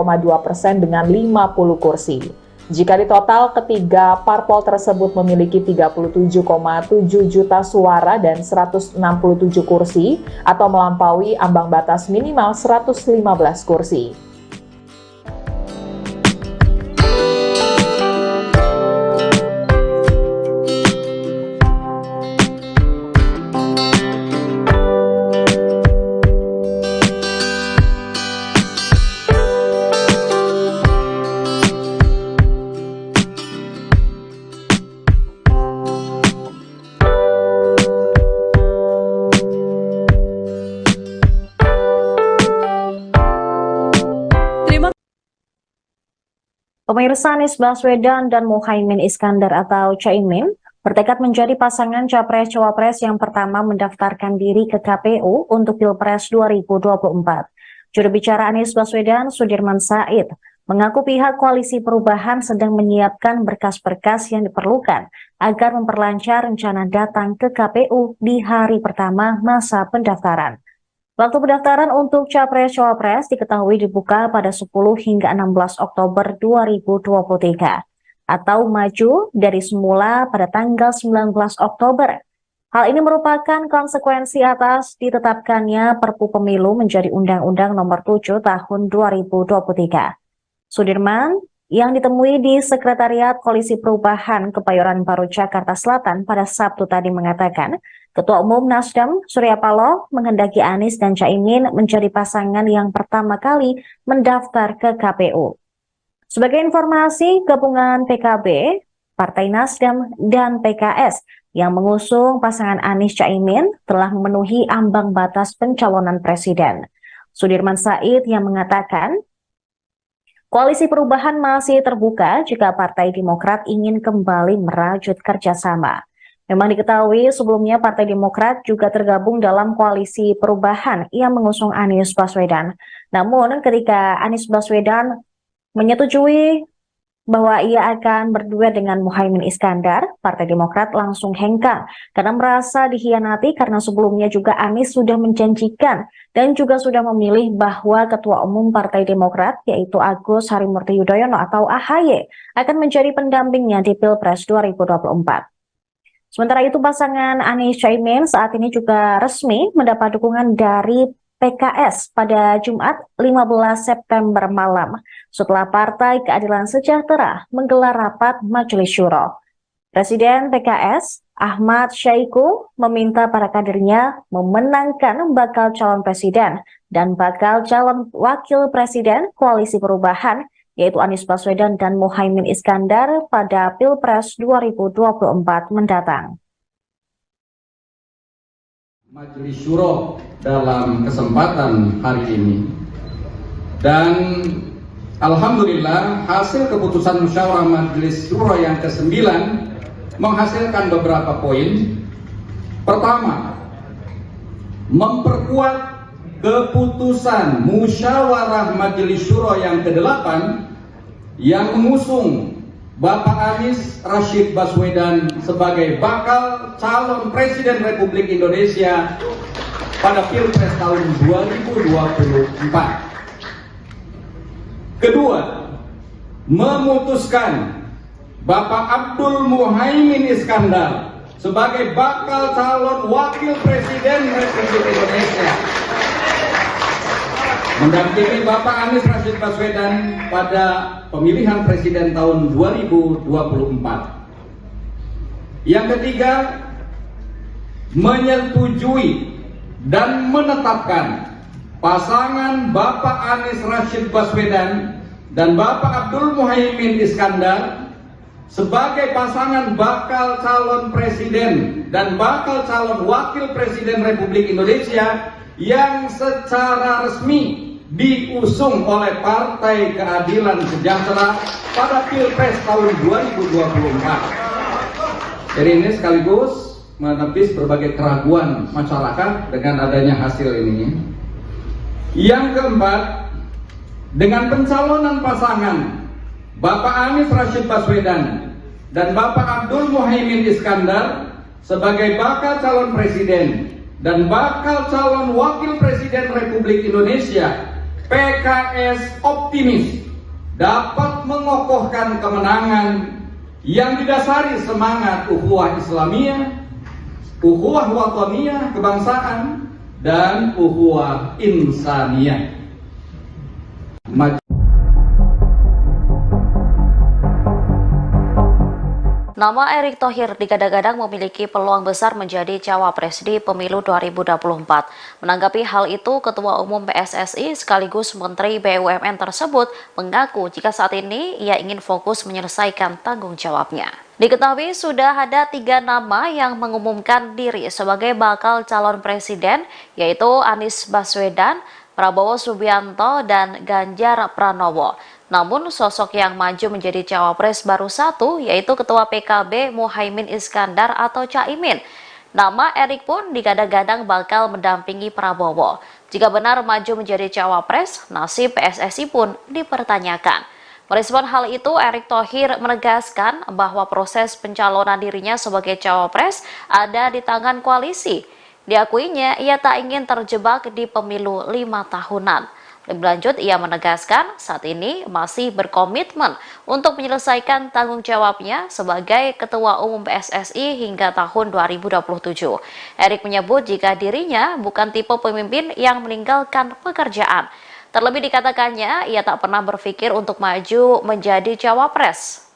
A: dengan 50 kursi. Jika ditotal, ketiga parpol tersebut memiliki 37,7 juta suara dan 167 kursi atau melampaui ambang batas minimal 115 kursi.
B: Pemirsa, Anies Baswedan dan Muhaimin Iskandar atau Caimin bertekad menjadi pasangan Capres-Cawapres yang pertama mendaftarkan diri ke KPU untuk Pilpres 2024. Juru bicara Anies Baswedan, Sudirman Said, mengaku pihak Koalisi Perubahan sedang menyiapkan berkas-berkas yang diperlukan agar memperlancar rencana datang ke KPU di hari pertama masa pendaftaran. Waktu pendaftaran untuk Capres-Cawapres diketahui dibuka pada 10 hingga 16 Oktober 2023 atau maju dari semula pada tanggal 19 Oktober. Hal ini merupakan konsekuensi atas ditetapkannya Perpu Pemilu menjadi Undang-Undang Nomor 7 Tahun 2023. Sudirman yang ditemui di Sekretariat Koalisi Perubahan Kebayoran Baru Jakarta Selatan pada Sabtu tadi mengatakan, Ketua Umum Nasdem Surya Paloh menghendaki Anies dan Caimin menjadi pasangan yang pertama kali mendaftar ke KPU. Sebagai informasi, gabungan PKB, Partai Nasdem, dan PKS yang mengusung pasangan Anies Caimin telah memenuhi ambang batas pencalonan presiden. Sudirman Said yang mengatakan, Koalisi Perubahan masih terbuka jika Partai Demokrat ingin kembali merajut kerjasama. Memang diketahui sebelumnya Partai Demokrat juga tergabung dalam Koalisi Perubahan yang mengusung Anies Baswedan. Namun ketika Anies Baswedan menyetujui bahwa ia akan berduet dengan Muhaimin Iskandar, Partai Demokrat langsung hengkang karena merasa dikhianati karena sebelumnya juga Anies sudah menjanjikan dan juga sudah memilih bahwa Ketua Umum Partai Demokrat yaitu Agus Harimurti Yudhoyono atau AHY akan menjadi pendampingnya di Pilpres 2024. Sementara itu pasangan Anies Caimin saat ini juga resmi mendapat dukungan dari PKS pada Jumat 15 September malam setelah Partai Keadilan Sejahtera menggelar rapat Majelis Syuro. Presiden PKS Ahmad Syaiqo meminta para kadernya memenangkan bakal calon presiden dan bakal calon wakil presiden Koalisi Perubahan yaitu Anies Baswedan dan Muhaimin Iskandar pada Pilpres 2024 mendatang.
C: Majelis Syuro dalam kesempatan hari ini, dan alhamdulillah hasil keputusan musyawarah Majelis Syuro yang ke-9 menghasilkan beberapa poin. Pertama, memperkuat keputusan musyawarah Majelis Syuro yang ke-8 yang mengusung Bapak Anies Rashid Baswedan sebagai bakal calon Presiden Republik Indonesia pada Pilpres tahun 2024. Kedua, memutuskan Bapak Abdul Muhaimin Iskandar sebagai bakal calon Wakil Presiden Republik Indonesia mendampingi Bapak Anies Rashid Baswedan pada pemilihan presiden tahun 2024. Yang ketiga, menyetujui dan menetapkan pasangan Bapak Anies Rashid Baswedan dan Bapak Abdul Muhaimin Iskandar sebagai pasangan bakal calon presiden dan bakal calon wakil presiden Republik Indonesia yang secara resmi diusung oleh Partai Keadilan Sejahtera pada Pilpres tahun 2024. Jadi ini sekaligus menepis berbagai keraguan masyarakat dengan adanya hasil ini. Yang keempat, dengan pencalonan pasangan Bapak Anies Rashid Baswedan dan Bapak Abdul Muhaimin Iskandar sebagai bakal calon presiden dan bakal calon wakil presiden Republik Indonesia, PKS optimis dapat mengokohkan kemenangan yang didasari semangat ukhuwah Islamiyah, ukhuwah wataniyah kebangsaan, dan ukhuwah insaniyah.
D: Nama Erick Thohir digadang-gadang memiliki peluang besar menjadi cawapres di pemilu 2024. Menanggapi hal itu, Ketua Umum PSSI sekaligus Menteri BUMN tersebut mengaku jika saat ini ia ingin fokus menyelesaikan tanggung jawabnya. Diketahui sudah ada 3 nama yang mengumumkan diri sebagai bakal calon presiden, yaitu Anies Baswedan, Prabowo Subianto, dan Ganjar Pranowo. Namun sosok yang maju menjadi cawapres baru satu, yaitu Ketua PKB Muhaimin Iskandar atau Caimin. Nama Erik pun digadang-gadang bakal mendampingi Prabowo. Jika benar maju menjadi cawapres, nasib PSSI pun dipertanyakan. Merespon hal itu, Erick Thohir menegaskan bahwa proses pencalonan dirinya sebagai cawapres ada di tangan koalisi. Diakuinya, ia tak ingin terjebak di pemilu 5 tahunan. Lebih lanjut, ia menegaskan saat ini masih berkomitmen untuk menyelesaikan tanggung jawabnya sebagai Ketua Umum PSSI hingga tahun 2027. Erick menyebut jika dirinya bukan tipe pemimpin yang meninggalkan pekerjaan. Terlebih dikatakannya, ia tak pernah berpikir untuk maju menjadi cawapres.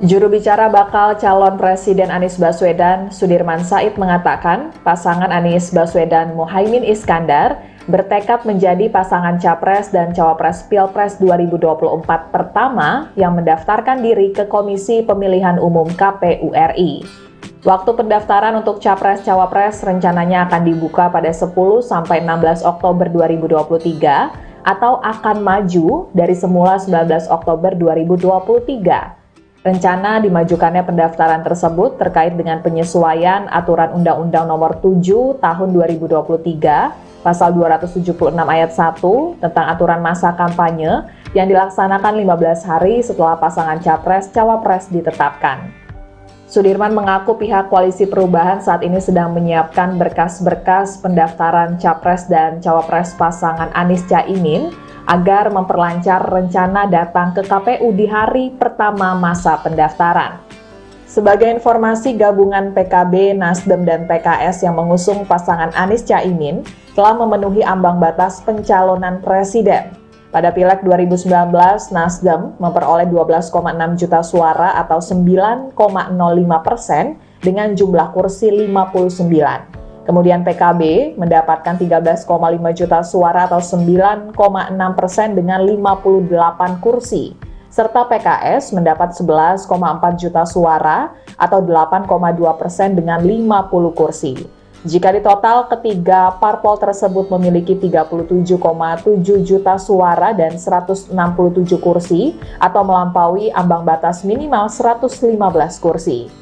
A: Juru bicara bakal calon Presiden Anies Baswedan, Sudirman Said mengatakan pasangan Anies Baswedan Muhaimin Iskandar bertekad menjadi pasangan Capres dan Cawapres Pilpres 2024 pertama yang mendaftarkan diri ke Komisi Pemilihan Umum KPU RI. Waktu pendaftaran untuk Capres-Cawapres rencananya akan dibuka pada 10-16 Oktober 2023 atau akan maju dari semula 19 Oktober 2023. Rencana dimajukannya pendaftaran tersebut terkait dengan penyesuaian Aturan Undang-Undang Nomor 7 Tahun 2023, Pasal 276 Ayat 1 tentang aturan masa kampanye yang dilaksanakan 15 hari setelah pasangan Capres-Cawapres ditetapkan. Sudirman mengaku pihak Koalisi Perubahan saat ini sedang menyiapkan berkas-berkas pendaftaran Capres dan Cawapres pasangan Anies Caimin agar memperlancar rencana datang ke KPU di hari pertama masa pendaftaran. Sebagai informasi, gabungan PKB, Nasdem, dan PKS yang mengusung pasangan Anies Caimin telah memenuhi ambang batas pencalonan presiden. Pada Pileg 2019, Nasdem memperoleh 12,6 juta suara atau 9,05% dengan jumlah kursi 59. Kemudian PKB mendapatkan 13,5 juta suara atau 9,6% dengan 58 kursi. Serta PKS mendapat 11,4 juta suara atau 8,2% dengan 50 kursi. Jika ditotal, ketiga parpol tersebut memiliki 37,7 juta suara dan 167 kursi atau melampaui ambang batas minimal 115 kursi.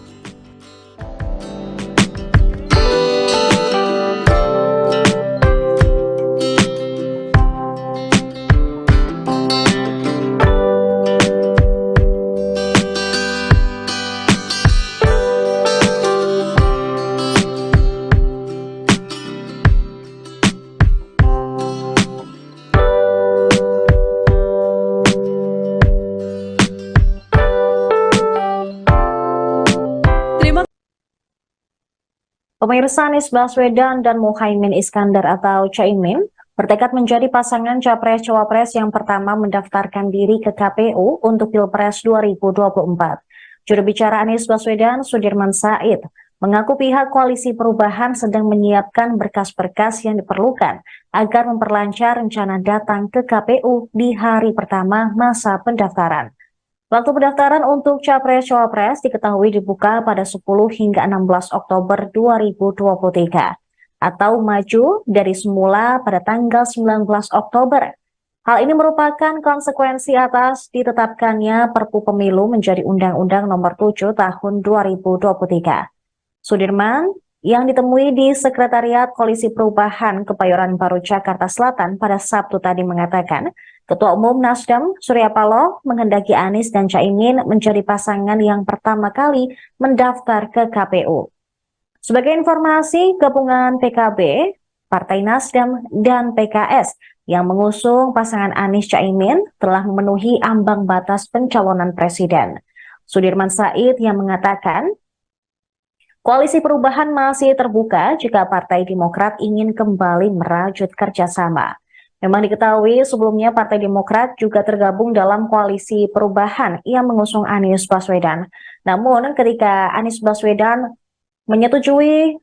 B: Pemirsa, Anies Baswedan dan Muhaimin Iskandar atau Caimin bertekad menjadi pasangan Capres-Cawapres yang pertama mendaftarkan diri ke KPU untuk Pilpres 2024. Juru bicara Anies Baswedan, Sudirman Said, mengaku pihak Koalisi Perubahan sedang menyiapkan berkas-berkas yang diperlukan agar memperlancar rencana datang ke KPU di hari pertama masa pendaftaran. Waktu pendaftaran untuk Capres-Cawapres diketahui dibuka pada 10 hingga 16 Oktober 2023 atau maju dari semula pada tanggal 19 Oktober. Hal ini merupakan konsekuensi atas ditetapkannya Perpu Pemilu menjadi Undang-Undang Nomor 7 Tahun 2023. Sudirman yang ditemui di Sekretariat Koalisi Perubahan Kebayoran Baru Jakarta Selatan pada Sabtu tadi mengatakan, Ketua Umum Nasdem Surya Paloh menghendaki Anies dan Caimin menjadi pasangan yang pertama kali mendaftar ke KPU. Sebagai informasi, gabungan PKB, Partai Nasdem, dan PKS yang mengusung pasangan Anies Caimin telah memenuhi ambang batas pencalonan presiden. Sudirman Said yang mengatakan, Koalisi Perubahan masih terbuka jika Partai Demokrat ingin kembali merajut kerjasama. Memang diketahui sebelumnya Partai Demokrat juga tergabung dalam Koalisi Perubahan yang mengusung Anies Baswedan. Namun ketika Anies Baswedan menyetujui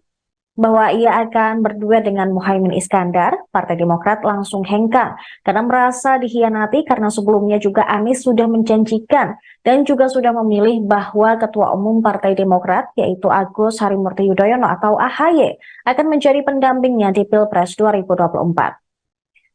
B: bahwa ia akan berduet dengan Muhaimin Iskandar, Partai Demokrat langsung hengkang karena merasa dikhianati karena sebelumnya juga Anies sudah menjanjikan dan juga sudah memilih bahwa Ketua Umum Partai Demokrat yaitu Agus Harimurti Yudhoyono atau AHY akan menjadi pendampingnya di Pilpres 2024.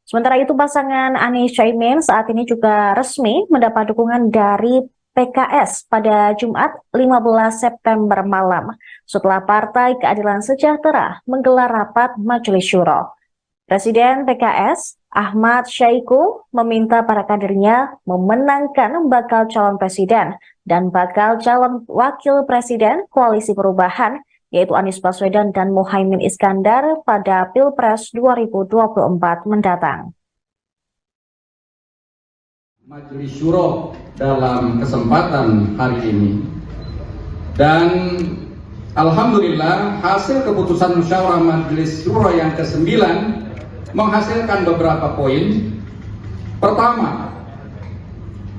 B: Sementara itu pasangan Anies Caimin saat ini juga resmi mendapat dukungan dari PKS pada Jumat 15 September malam setelah Partai Keadilan Sejahtera menggelar rapat Majelis Syuro. Presiden PKS Ahmad Syaiqo meminta para kadernya memenangkan bakal calon presiden dan bakal calon wakil presiden Koalisi Perubahan yaitu Anies Baswedan dan Muhaimin Iskandar pada Pilpres 2024 mendatang.
C: Majelis Syuro dalam kesempatan hari ini, dan alhamdulillah hasil keputusan musyawarah Majelis Syuro yang ke-9 menghasilkan beberapa poin. Pertama,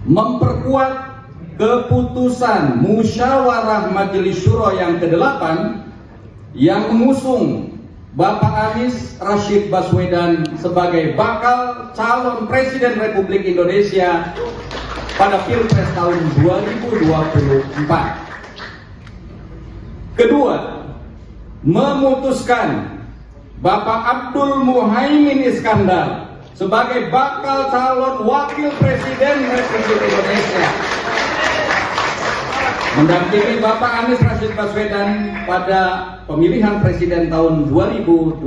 C: memperkuat keputusan musyawarah Majelis Syuro yang ke-8 yang mengusung Bapak Anies Rashid Baswedan sebagai bakal calon Presiden Republik Indonesia pada Pilpres tahun 2024. Kedua, memutuskan Bapak Abdul Muhaimin Iskandar sebagai bakal calon Wakil Presiden Republik Indonesia mendampingi Bapak Anies Rashid Baswedan pada pemilihan presiden tahun 2024.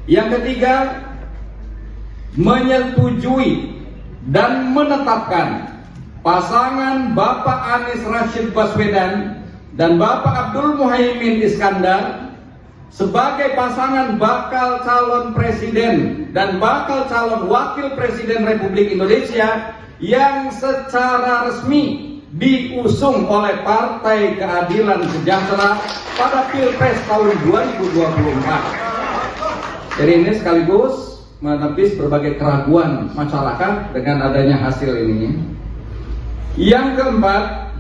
C: Yang ketiga, menyetujui dan menetapkan pasangan Bapak Anies Rashid Baswedan dan Bapak Abdul Muhaimin Iskandar sebagai pasangan bakal calon presiden dan bakal calon wakil presiden Republik Indonesia yang secara resmi diusung oleh Partai Keadilan Sejahtera pada Pilpres tahun 2024. Jadi ini sekaligus menepis berbagai keraguan masyarakat dengan adanya hasil ini. Yang keempat,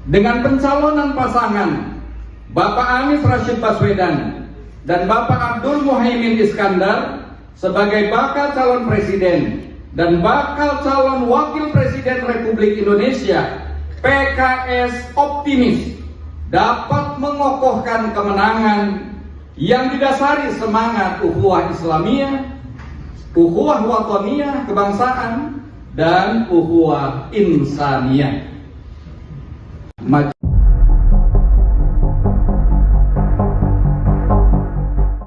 C: dengan pencalonan pasangan Bapak Anies Rashid Baswedan dan Bapak Abdul Muhaimin Iskandar sebagai bakal calon presiden dan bakal calon wakil presiden Republik Indonesia, PKS optimis dapat mengokohkan kemenangan yang didasari semangat ukhuwah Islamiyah, ukhuwah wataniyah kebangsaan, dan ukhuwah insaniyah.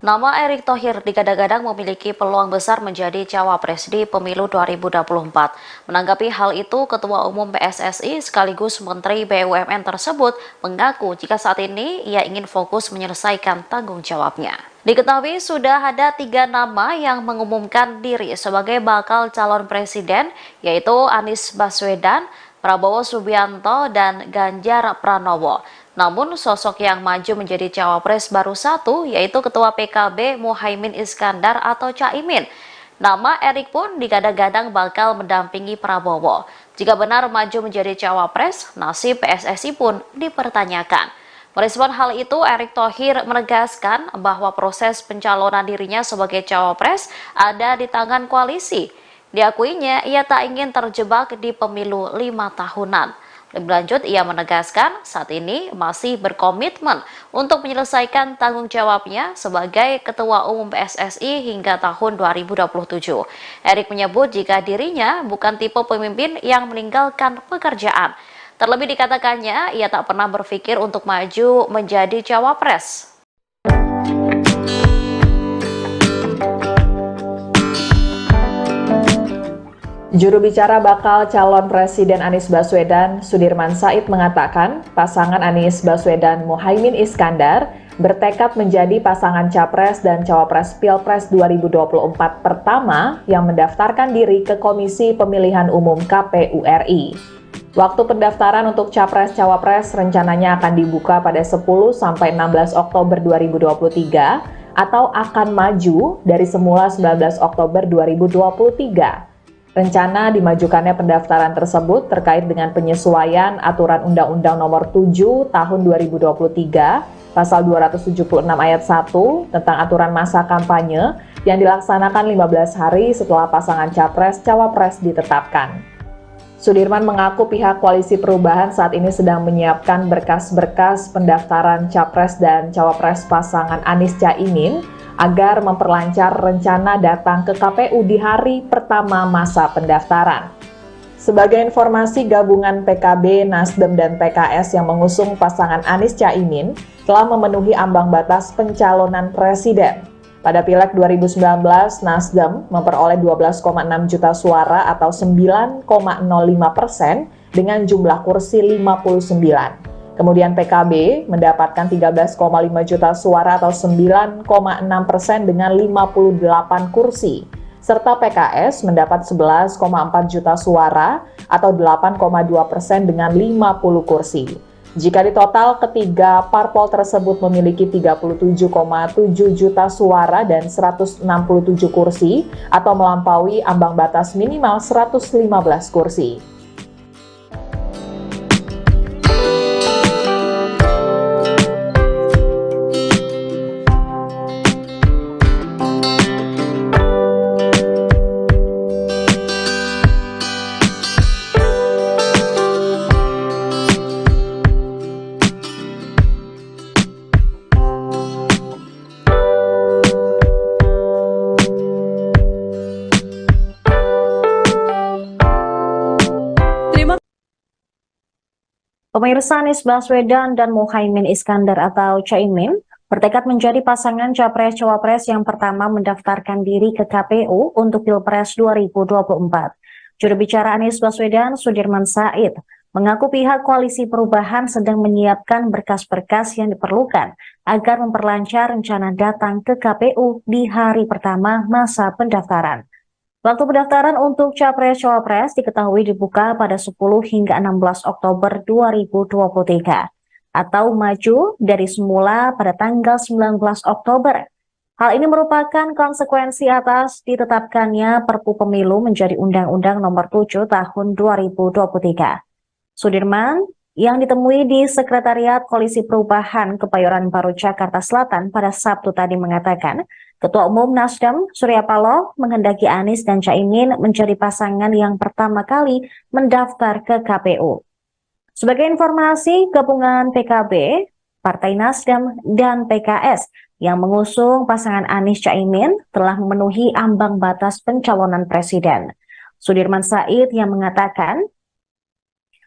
D: Nama Erick Thohir digadang-gadang memiliki peluang besar menjadi cawapres di pemilu 2024. Menanggapi hal itu, Ketua Umum PSSI sekaligus Menteri BUMN tersebut mengaku jika saat ini ia ingin fokus menyelesaikan tanggung jawabnya. Diketahui sudah ada 3 nama yang mengumumkan diri sebagai bakal calon presiden, yaitu Anies Baswedan, Prabowo Subianto, dan Ganjar Pranowo. Namun sosok yang maju menjadi cawapres baru satu, yaitu Ketua PKB Muhaimin Iskandar atau Caimin. Nama Erick pun digadang-gadang bakal mendampingi Prabowo. Jika benar maju menjadi cawapres, nasib PSSI pun dipertanyakan. Merespon hal itu, Erick Thohir menegaskan bahwa proses pencalonan dirinya sebagai cawapres ada di tangan koalisi. Diakuinya, ia tak ingin terjebak di pemilu 5 tahunan. Lebih lanjut, ia menegaskan saat ini masih berkomitmen untuk menyelesaikan tanggung jawabnya sebagai Ketua Umum PSSI hingga tahun 2027. Erick menyebut jika dirinya bukan tipe pemimpin yang meninggalkan pekerjaan. Terlebih dikatakannya, ia tak pernah berpikir untuk maju menjadi cawapres.
A: Juru bicara bakal calon Presiden Anies Baswedan, Sudirman Said mengatakan pasangan Anies Baswedan Muhaimin Iskandar bertekad menjadi pasangan Capres dan Cawapres Pilpres 2024 pertama yang mendaftarkan diri ke Komisi Pemilihan Umum KPU RI. Waktu pendaftaran untuk Capres-Cawapres rencananya akan dibuka pada 10-16 Oktober 2023 atau akan maju dari semula 19 Oktober 2023. Rencana dimajukannya pendaftaran tersebut terkait dengan penyesuaian Aturan Undang-Undang Nomor 7 Tahun 2023 Pasal 276 ayat 1 tentang aturan masa kampanye yang dilaksanakan 15 hari setelah pasangan Capres-Cawapres ditetapkan. Sudirman mengaku pihak Koalisi Perubahan saat ini sedang menyiapkan berkas-berkas pendaftaran Capres dan Cawapres pasangan Anies Caimin agar memperlancar rencana datang ke KPU di hari pertama masa pendaftaran. Sebagai informasi, gabungan PKB, Nasdem, dan PKS yang mengusung pasangan Anies Caimin telah memenuhi ambang batas pencalonan presiden. Pada Pileg 2019, Nasdem memperoleh 12,6 juta suara atau 9,05% dengan jumlah kursi 59. Kemudian PKB mendapatkan 13,5 juta suara atau 9,6% dengan 58 kursi. Serta PKS mendapat 11,4 juta suara atau 8,2% dengan 50 kursi. Jika ditotal, ketiga parpol tersebut memiliki 37,7 juta suara dan 167 kursi atau melampaui ambang batas minimal 115 kursi.
B: Pemirsa, Anies Baswedan dan Muhaimin Iskandar atau Caimin bertekad menjadi pasangan Capres-Cawapres yang pertama mendaftarkan diri ke KPU untuk Pilpres 2024. Juru bicara Anies Baswedan, Sudirman Said, mengaku pihak Koalisi Perubahan sedang menyiapkan berkas-berkas yang diperlukan agar memperlancar rencana datang ke KPU di hari pertama masa pendaftaran. Waktu pendaftaran untuk Capres-Cawapres diketahui dibuka pada 10 hingga 16 Oktober 2023 atau maju dari semula pada tanggal 19 Oktober. Hal ini merupakan konsekuensi atas ditetapkannya Perpu Pemilu menjadi Undang-Undang Nomor 7 Tahun 2023. Sudirman yang ditemui di Sekretariat Koalisi Perubahan Kebayoran Baru Jakarta Selatan pada Sabtu tadi mengatakan, Ketua Umum Nasdem, Surya Paloh, menghendaki Anies dan Caimin menjadi pasangan yang pertama kali mendaftar ke KPU. Sebagai informasi, gabungan PKB, Partai Nasdem, dan PKS yang mengusung pasangan Anies Caimin telah memenuhi ambang batas pencalonan presiden. Sudirman Said yang mengatakan,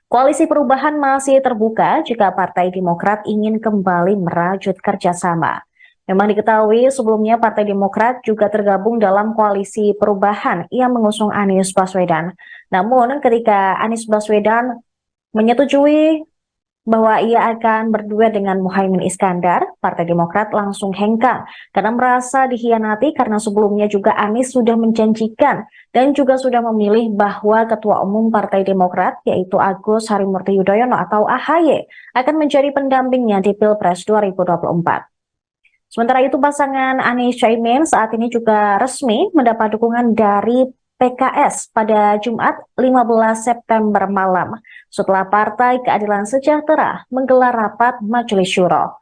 B: Koalisi Perubahan masih terbuka jika Partai Demokrat ingin kembali merajut kerjasama. Memang diketahui sebelumnya Partai Demokrat juga tergabung dalam Koalisi Perubahan yang mengusung Anies Baswedan. Namun ketika Anies Baswedan menyetujui bahwa ia akan berduet dengan Muhaimin Iskandar, Partai Demokrat langsung hengkang karena merasa dikhianati karena sebelumnya juga Anies sudah menjanjikan dan juga sudah memilih bahwa Ketua Umum Partai Demokrat yaitu Agus Harimurti Yudhoyono atau AHY akan menjadi pendampingnya di Pilpres 2024. Sementara itu pasangan Anies Caimin saat ini juga resmi mendapat dukungan dari PKS pada Jumat 15 September malam setelah Partai Keadilan Sejahtera menggelar rapat Majelis Syuro.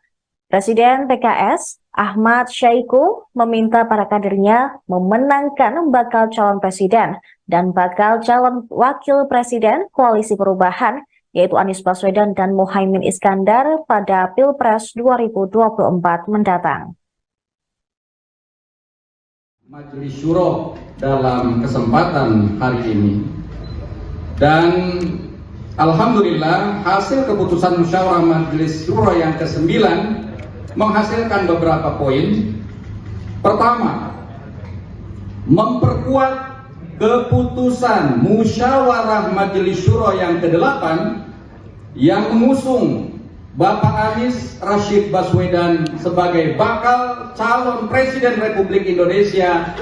B: Presiden PKS Ahmad Syaiqo meminta para kadernya memenangkan bakal calon presiden dan bakal calon wakil presiden Koalisi Perubahan yaitu Anies Baswedan dan Muhaimin Iskandar pada Pilpres 2024 mendatang.
C: Majelis Syuro dalam kesempatan hari ini, dan alhamdulillah hasil keputusan musyawarah Majelis Syuro yang ke-9 menghasilkan beberapa poin. Pertama, memperkuat keputusan musyawarah Majelis Syuro yang ke-8 yang mengusung Bapak Anies Rashid Baswedan sebagai bakal calon Presiden Republik Indonesia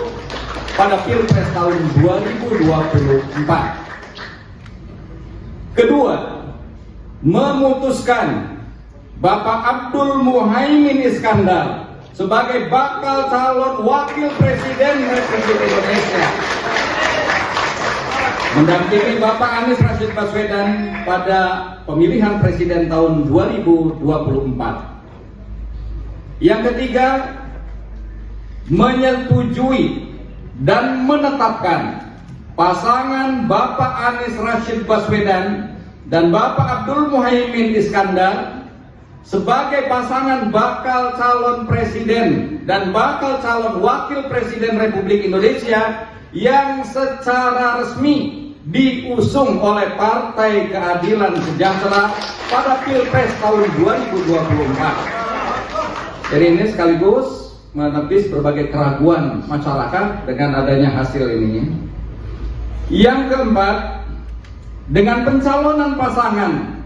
C: pada Pilpres tahun 2024. Kedua, memutuskan Bapak Abdul Muhaimin Iskandar sebagai bakal calon Wakil Presiden Republik Indonesia mendampingi Bapak Anies Rashid Baswedan pada pemilihan presiden tahun 2024. Yang ketiga, menyetujui dan menetapkan pasangan Bapak Anies Rashid Baswedan dan Bapak Abdul Muhaimin Iskandar sebagai pasangan bakal calon presiden dan bakal calon wakil presiden Republik Indonesia yang secara resmi diusung oleh Partai Keadilan Sejahtera pada Pilpres tahun 2024. Jadi ini sekaligus menepis berbagai keraguan masyarakat dengan adanya hasil ini. Yang keempat, dengan pencalonan pasangan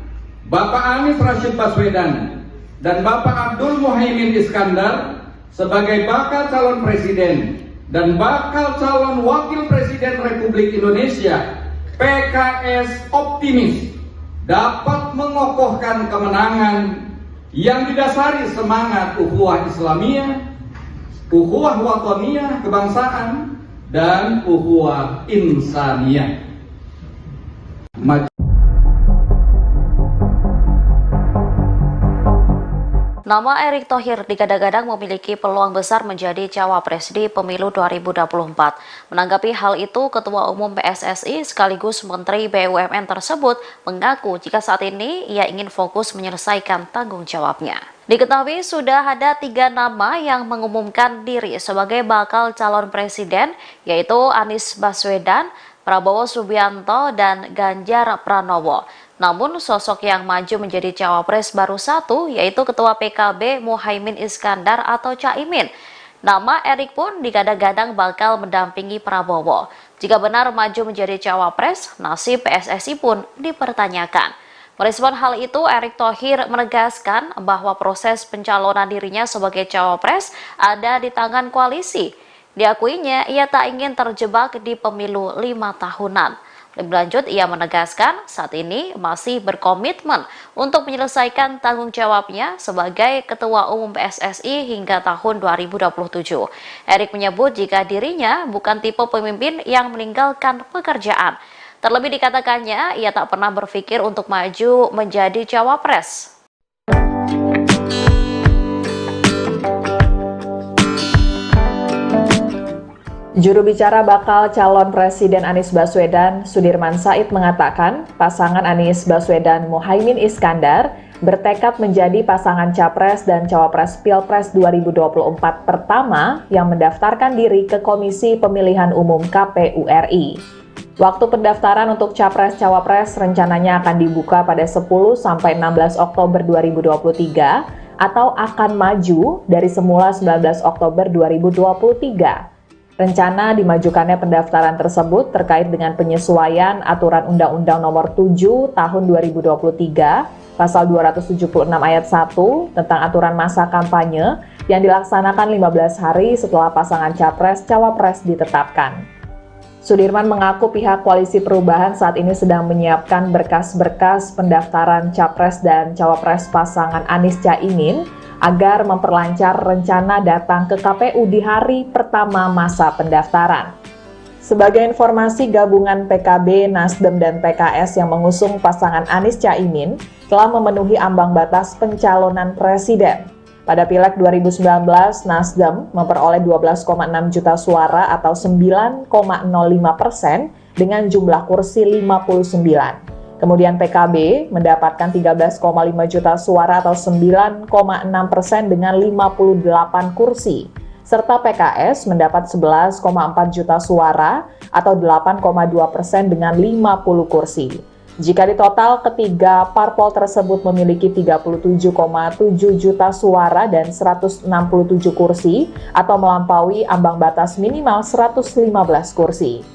C: Bapak Anies Rashid Baswedan dan Bapak Abdul Muhaimin Iskandar sebagai bakal calon presiden dan bakal calon wakil presiden Republik Indonesia, PKS optimis dapat mengokohkan kemenangan yang didasari semangat ukhuwah Islamiyah, ukhuwah wataniyah kebangsaan, dan ukhuwah insaniyah.
D: Nama Erick Thohir digadang-gadang memiliki peluang besar menjadi cawapres di pemilu 2024. Menanggapi hal itu, Ketua Umum PSSI sekaligus Menteri BUMN tersebut mengaku jika saat ini ia ingin fokus menyelesaikan tanggung jawabnya. Diketahui sudah ada 3 nama yang mengumumkan diri sebagai bakal calon presiden, yaitu Anies Baswedan, Prabowo Subianto, dan Ganjar Pranowo. Namun sosok yang maju menjadi cawapres baru satu, yaitu Ketua PKB Muhaimin Iskandar atau Caimin. Nama Erick pun digadang-gadang bakal mendampingi Prabowo. Jika benar maju menjadi cawapres, nasib PSSI pun dipertanyakan. Merespon hal itu, Erick Thohir menegaskan bahwa proses pencalonan dirinya sebagai cawapres ada di tangan koalisi. Diakuinya, ia tak ingin terjebak di pemilu 5 tahunan. Lebih lanjut, ia menegaskan saat ini masih berkomitmen untuk menyelesaikan tanggung jawabnya sebagai Ketua Umum PSSI hingga tahun 2027. Erick menyebut jika dirinya bukan tipe pemimpin yang meninggalkan pekerjaan. Terlebih dikatakannya, ia tak pernah berpikir untuk maju menjadi cawapres.
A: Juru bicara bakal calon Presiden Anies Baswedan, Sudirman Said mengatakan pasangan Anies Baswedan Muhaimin Iskandar bertekad menjadi pasangan Capres dan Cawapres Pilpres 2024 pertama yang mendaftarkan diri ke Komisi Pemilihan Umum KPU RI. Waktu pendaftaran untuk Capres-Cawapres rencananya akan dibuka pada 10-16 Oktober 2023 atau akan maju dari semula 19 Oktober 2023. Rencana dimajukannya pendaftaran tersebut terkait dengan penyesuaian Aturan Undang-Undang Nomor 7 Tahun 2023, Pasal 276 Ayat 1 tentang aturan masa kampanye yang dilaksanakan 15 hari setelah pasangan Capres-Cawapres ditetapkan. Sudirman mengaku pihak Koalisi Perubahan saat ini sedang menyiapkan berkas-berkas pendaftaran Capres dan Cawapres pasangan Anies Caimin agar memperlancar rencana datang ke KPU di hari pertama masa pendaftaran. Sebagai informasi, gabungan PKB, Nasdem, dan PKS yang mengusung pasangan Anies Caimin telah memenuhi ambang batas pencalonan presiden. Pada Pileg 2019, Nasdem memperoleh 12,6 juta suara atau 9,05% dengan jumlah kursi 59. Kemudian PKB mendapatkan 13,5 juta suara atau 9,6% dengan 58 kursi. Serta PKS mendapat 11,4 juta suara atau 8,2% dengan 50 kursi. Jika ditotal, ketiga parpol tersebut memiliki 37,7 juta suara dan 167 kursi atau melampaui ambang batas minimal 115 kursi.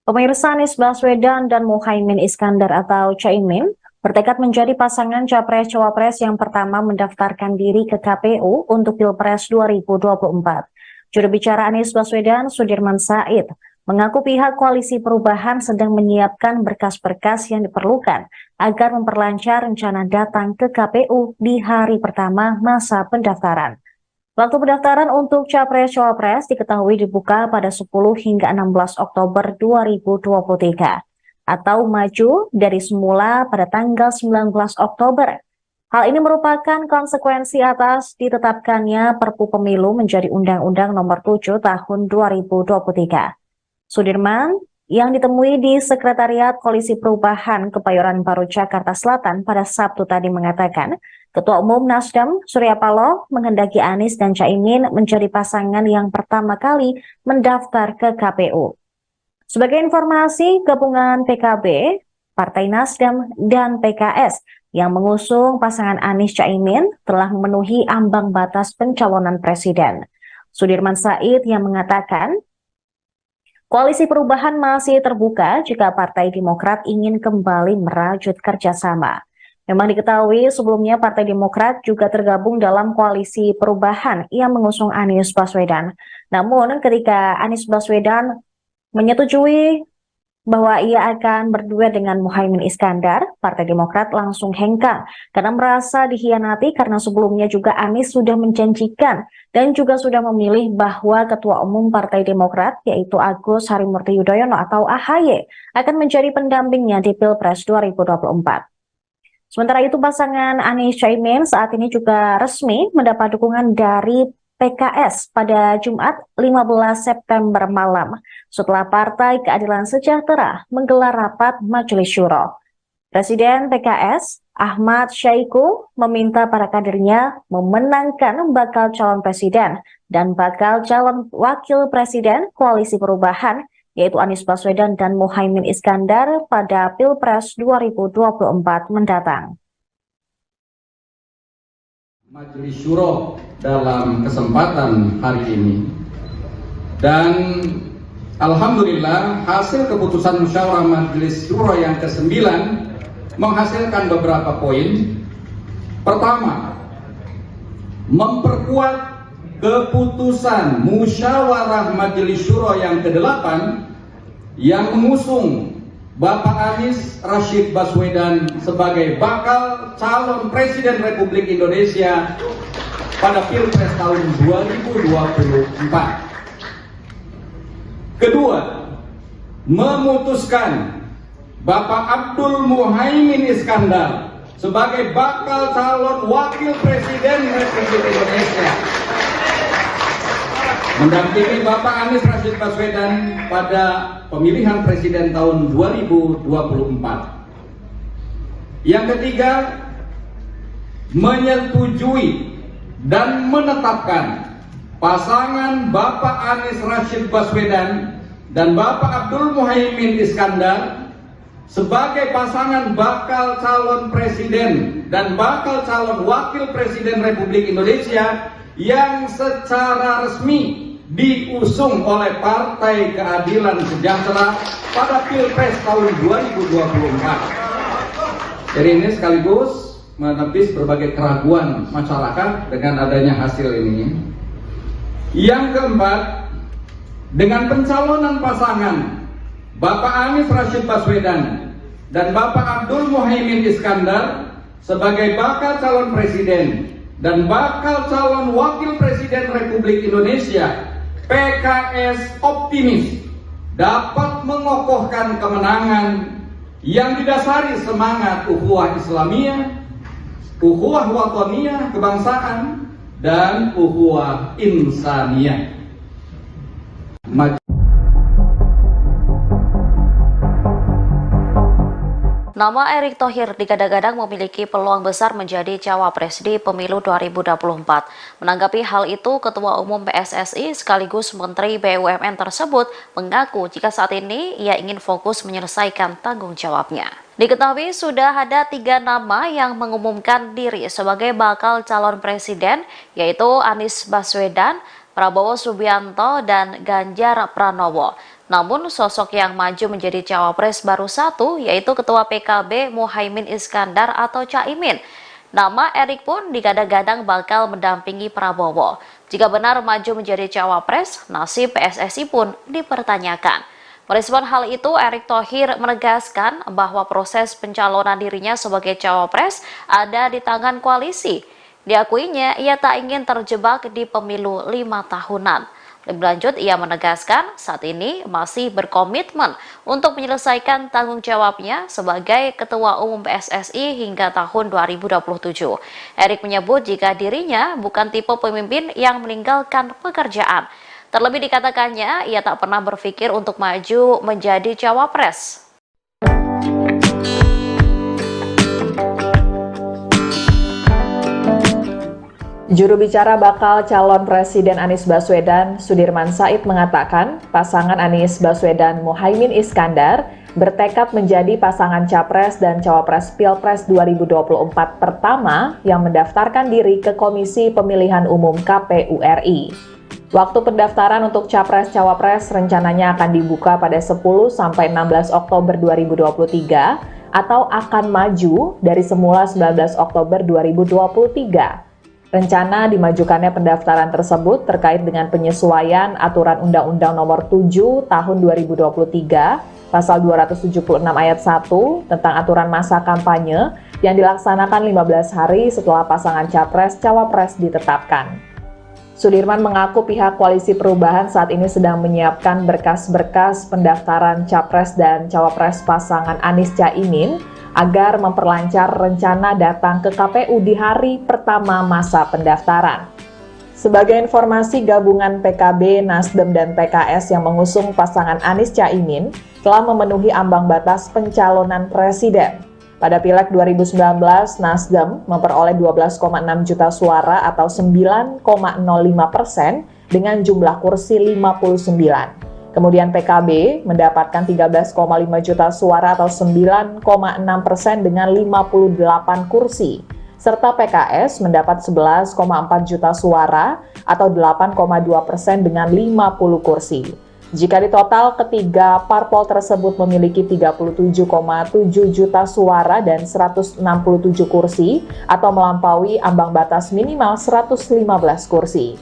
B: Pemirsa, Anies Baswedan dan Muhaimin Iskandar atau Caimin bertekad menjadi pasangan Capres-Cawapres yang pertama mendaftarkan diri ke KPU untuk Pilpres 2024. Juru bicara Anies Baswedan, Sudirman Said, mengaku pihak Koalisi Perubahan sedang menyiapkan berkas-berkas yang diperlukan agar memperlancar rencana datang ke KPU di hari pertama masa pendaftaran. Waktu pendaftaran untuk Capres-Cawapres diketahui dibuka pada 10 hingga 16 Oktober 2023. Atau maju dari semula pada tanggal 19 Oktober. Hal ini merupakan konsekuensi atas ditetapkannya Perpu Pemilu menjadi Undang-Undang Nomor 7 Tahun 2023. Sudirman yang ditemui di Sekretariat Koalisi Perubahan Kebayoran Baru Jakarta Selatan pada Sabtu tadi mengatakan, Ketua Umum Nasdem Surya Paloh menghendaki Anies dan Caimin menjadi pasangan yang pertama kali mendaftar ke KPU. Sebagai informasi, gabungan PKB, Partai Nasdem, dan PKS yang mengusung pasangan Anies Caimin telah memenuhi ambang batas pencalonan presiden. Sudirman Said yang mengatakan, Koalisi Perubahan masih terbuka jika Partai Demokrat ingin kembali merajut kerjasama. Memang diketahui sebelumnya Partai Demokrat juga tergabung dalam Koalisi Perubahan yang mengusung Anies Baswedan. Namun ketika Anies Baswedan menyetujui bahwa ia akan berduet dengan Muhaimin Iskandar, Partai Demokrat langsung hengkang karena merasa dikhianati karena sebelumnya juga Anies sudah menjanjikan dan juga sudah memilih bahwa Ketua Umum Partai Demokrat yaitu Agus Harimurti Yudhoyono atau AHY akan menjadi pendampingnya di Pilpres 2024. Sementara itu pasangan Anies Caimin saat ini juga resmi mendapat dukungan dari PKS pada Jumat 15 September malam setelah Partai Keadilan Sejahtera menggelar rapat Majelis Syuro. Presiden PKS Ahmad Syaiqo meminta para kadernya memenangkan bakal calon presiden dan bakal calon wakil presiden Koalisi Perubahan yaitu Anies Baswedan dan Muhaimin Iskandar pada Pilpres 2024 mendatang.
C: Majelis Syuro dalam kesempatan hari ini, dan alhamdulillah hasil keputusan musyawarah Majelis Syuro yang ke-9 menghasilkan beberapa poin. Pertama, memperkuat keputusan musyawarah Majelis Syuro yang ke-8 yang mengusung Bapak Anies Rashid Baswedan sebagai bakal calon Presiden Republik Indonesia pada Pilpres tahun 2024. Kedua, memutuskan Bapak Abdul Muhaimin Iskandar sebagai bakal calon Wakil Presiden Republik Indonesia mendampingi Bapak Anies Rashid Baswedan pada pemilihan presiden tahun 2024. Yang ketiga, menyetujui dan menetapkan pasangan Bapak Anies Rashid Baswedan dan Bapak Abdul Muhaimin Iskandar sebagai pasangan bakal calon presiden dan bakal calon wakil presiden Republik Indonesia yang secara resmi diusung oleh Partai Keadilan Sejahtera pada Pilpres tahun 2024. Jadi ini sekaligus menepis berbagai keraguan masyarakat dengan adanya hasil ini. Yang keempat, dengan pencalonan pasangan Bapak Anies Rashid Baswedan dan Bapak Abdul Muhaimin Iskandar sebagai bakal calon presiden dan bakal calon wakil presiden Republik Indonesia, PKS optimis dapat mengokohkan kemenangan yang didasari semangat ukhuwah Islamiyah, ukhuwah wataniyah kebangsaan, dan ukhuwah insaniyah.
D: Nama Erick Thohir digadang-gadang memiliki peluang besar menjadi cawapres di pemilu 2024. Menanggapi hal itu, Ketua Umum PSSI sekaligus Menteri BUMN tersebut mengaku jika saat ini ia ingin fokus menyelesaikan tanggung jawabnya. Diketahui sudah ada 3 nama yang mengumumkan diri sebagai bakal calon presiden, yaitu Anies Baswedan, Prabowo Subianto dan Ganjar Pranowo. Namun sosok yang maju menjadi cawapres baru satu, yaitu Ketua PKB Muhaimin Iskandar atau Caimin. Nama Erik pun digadang-gadang bakal mendampingi Prabowo. Jika benar maju menjadi cawapres, nasib PSSI pun dipertanyakan. Merespon hal itu, Erick Thohir menegaskan bahwa proses pencalonan dirinya sebagai cawapres ada di tangan koalisi. Diakuinya, ia tak ingin terjebak di pemilu 5 tahunan. Lebih lanjut, ia menegaskan saat ini masih berkomitmen untuk menyelesaikan tanggung jawabnya sebagai Ketua Umum PSSI hingga tahun 2027. Erick menyebut jika dirinya bukan tipe pemimpin yang meninggalkan pekerjaan. Terlebih dikatakannya, ia tak pernah berpikir untuk maju menjadi cawapres.
A: Juru bicara bakal calon Presiden Anies Baswedan, Sudirman Said mengatakan, pasangan Anies Baswedan Muhaimin Iskandar bertekad menjadi pasangan Capres dan Cawapres Pilpres 2024 pertama yang mendaftarkan diri ke Komisi Pemilihan Umum KPU RI. Waktu pendaftaran untuk Capres-Cawapres rencananya akan dibuka pada 10-16 Oktober 2023 atau akan maju dari semula 19 Oktober 2023. Rencana dimajukannya pendaftaran tersebut terkait dengan penyesuaian Aturan Undang-Undang Nomor 7 Tahun 2023, Pasal 276 Ayat 1 tentang aturan masa kampanye yang dilaksanakan 15 hari setelah pasangan Capres-Cawapres ditetapkan. Sudirman mengaku pihak Koalisi Perubahan saat ini sedang menyiapkan berkas-berkas pendaftaran Capres dan Cawapres pasangan Anies Caimin agar memperlancar rencana datang ke KPU di hari pertama masa pendaftaran. Sebagai informasi, gabungan PKB, Nasdem, dan PKS yang mengusung pasangan Anies Caimin telah memenuhi ambang batas pencalonan presiden. Pada Pileg 2019, Nasdem memperoleh 12,6 juta suara atau 9,05% dengan jumlah kursi 59. Kemudian PKB mendapatkan 13,5 juta suara atau 9,6% dengan 58 kursi. Serta PKS mendapat 11,4 juta suara atau 8,2% dengan 50 kursi. Jika ditotal, ketiga parpol tersebut memiliki 37,7 juta suara dan 167 kursi atau melampaui ambang batas minimal 115 kursi.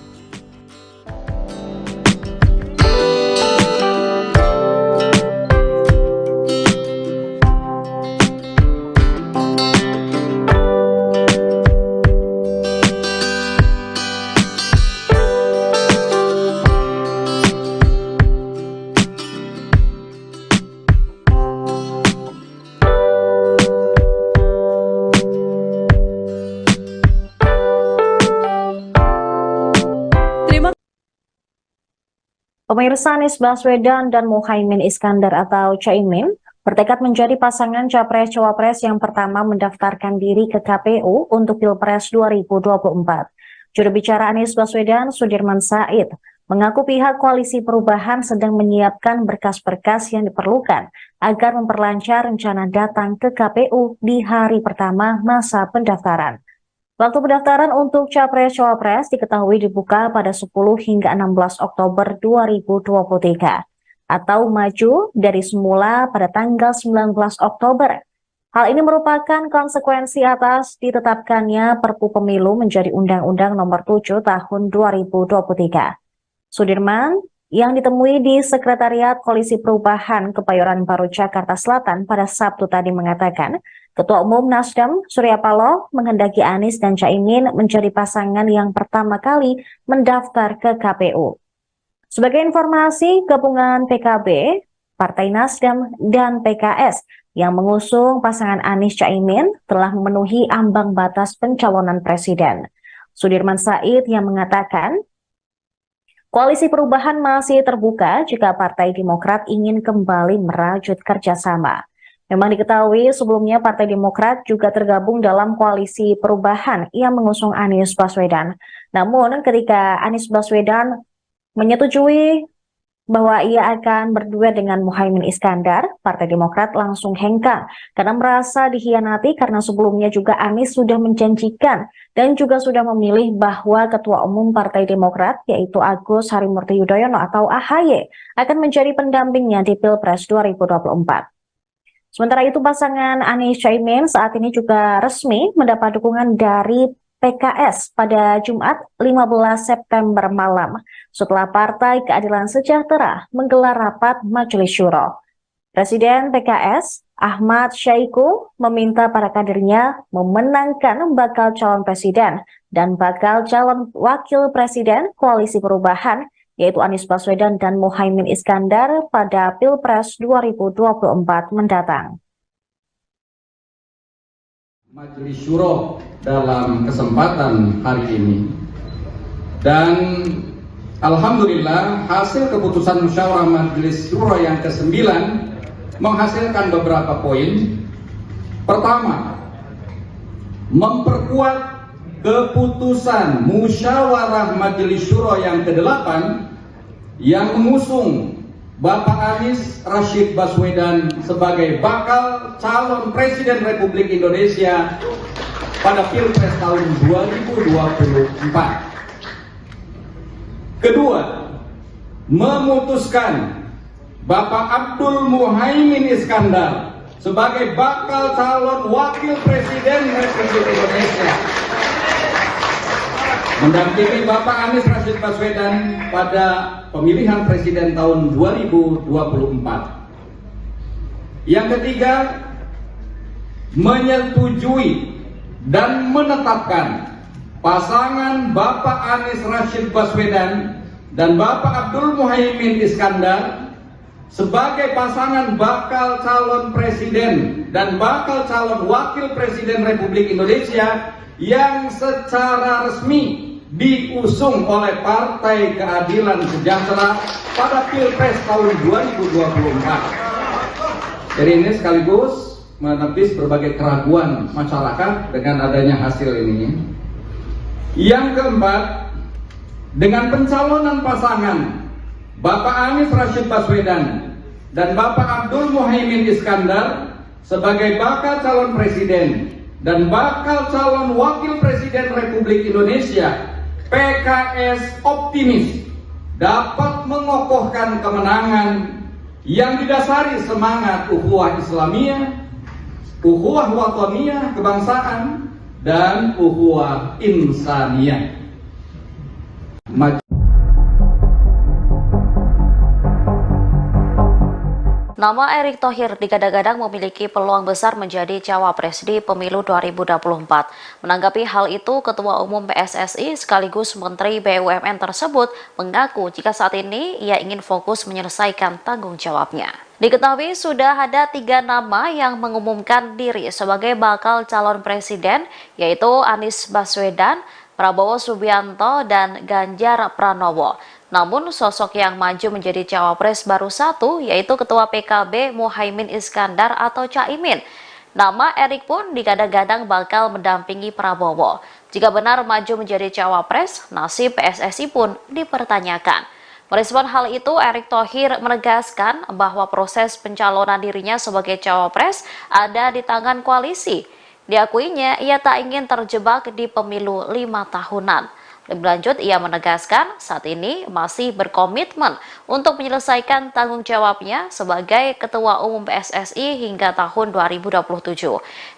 B: Pemirsa, Anies Baswedan dan Muhaimin Iskandar atau Caimin bertekad menjadi pasangan Capres-Cawapres yang pertama mendaftarkan diri ke KPU untuk Pilpres 2024. Juru bicara Anies Baswedan, Sudirman Said, mengaku pihak Koalisi Perubahan sedang menyiapkan berkas-berkas yang diperlukan agar memperlancar rencana datang ke KPU di hari pertama masa pendaftaran. Waktu pendaftaran untuk Capres-Cawapres diketahui dibuka pada 10 hingga 16 Oktober 2023 atau maju dari semula pada tanggal 19 Oktober. Hal ini merupakan konsekuensi atas ditetapkannya Perpu Pemilu menjadi Undang-Undang Nomor 7 Tahun 2023. Sudirman yang ditemui di Sekretariat Koalisi Perubahan Kebayoran Baru Jakarta Selatan pada Sabtu tadi mengatakan, Ketua Umum Nasdem Surya Paloh menghendaki Anies dan Caimin menjadi pasangan yang pertama kali mendaftar ke KPU. Sebagai informasi, gabungan PKB, Partai Nasdem, dan PKS yang mengusung pasangan Anies Caimin telah memenuhi ambang batas pencalonan presiden. Sudirman Said yang mengatakan, Koalisi Perubahan masih terbuka jika Partai Demokrat ingin kembali merajut kerjasama. Memang diketahui sebelumnya Partai Demokrat juga tergabung dalam Koalisi Perubahan yang mengusung Anies Baswedan. Namun ketika Anies Baswedan menyetujui bahwa ia akan berduet dengan Muhaimin Iskandar, Partai Demokrat langsung hengkang karena merasa dikhianati karena sebelumnya juga Anies sudah menjanjikan dan juga sudah memilih bahwa Ketua Umum Partai Demokrat yaitu Agus Harimurti Yudhoyono atau AHY akan menjadi pendampingnya di Pilpres 2024. Sementara itu pasangan Anies Caimin saat ini juga resmi mendapat dukungan dari PKS pada Jumat 15 September malam setelah Partai Keadilan Sejahtera menggelar rapat Majelis Syuro. Presiden PKS Ahmad Syaiqo meminta para kadernya memenangkan bakal calon presiden dan bakal calon wakil presiden Koalisi Perubahan yaitu Anies Baswedan dan Muhaimin Iskandar pada Pilpres 2024 mendatang.
C: Majelis Syuro dalam kesempatan hari ini, dan alhamdulillah hasil keputusan musyawarah Majelis Syuro yang ke-9 menghasilkan beberapa poin. Pertama, memperkuat keputusan musyawarah Majelis Syuro yang ke-8 yang mengusung Bapak Anies Rashid Baswedan sebagai bakal calon Presiden Republik Indonesia pada Pilpres tahun 2024. Kedua, memutuskan Bapak Abdul Muhaimin Iskandar sebagai bakal calon Wakil Presiden Republik Indonesia mendampingi Bapak Anies Rashid Baswedan pada pemilihan presiden tahun 2024. Yang ketiga, menyetujui dan menetapkan pasangan Bapak Anies Rashid Baswedan dan Bapak Abdul Muhaimin Iskandar sebagai pasangan bakal calon presiden dan bakal calon wakil presiden Republik Indonesia yang secara resmi diusung oleh Partai Keadilan Sejahtera pada Pilpres tahun 2024. Jadi ini sekaligus menepis berbagai keraguan masyarakat dengan adanya hasil ini. Yang keempat, dengan pencalonan pasangan Bapak Anies Rashid Baswedan dan Bapak Abdul Muhaimin Iskandar sebagai bakal calon presiden dan bakal calon wakil presiden Republik Indonesia, PKS optimis dapat mengokohkan kemenangan yang didasari semangat ukhuwah Islamiyah, ukhuwah wataniyah kebangsaan, dan ukhuwah insaniyah.
D: Nama Erick Thohir digadang-gadang memiliki peluang besar menjadi cawapres di pemilu 2024. Menanggapi hal itu, Ketua Umum PSSI sekaligus Menteri BUMN tersebut mengaku jika saat ini ia ingin fokus menyelesaikan tanggung jawabnya. Diketahui sudah ada 3 nama yang mengumumkan diri sebagai bakal calon presiden, yaitu Anies Baswedan, Prabowo Subianto, dan Ganjar Pranowo. Namun sosok yang maju menjadi cawapres baru satu, yaitu Ketua PKB Muhaimin Iskandar atau Caimin. Nama Erick pun digadang-gadang bakal mendampingi Prabowo. Jika benar maju menjadi cawapres, nasib PSSI pun dipertanyakan. Merespon hal itu, Erick Thohir menegaskan bahwa proses pencalonan dirinya sebagai cawapres ada di tangan koalisi. Diakuinya, ia tak ingin terjebak di pemilu 5 tahunan. Lebih lanjut, ia menegaskan saat ini masih berkomitmen untuk menyelesaikan tanggung jawabnya sebagai Ketua Umum PSSI hingga tahun 2027.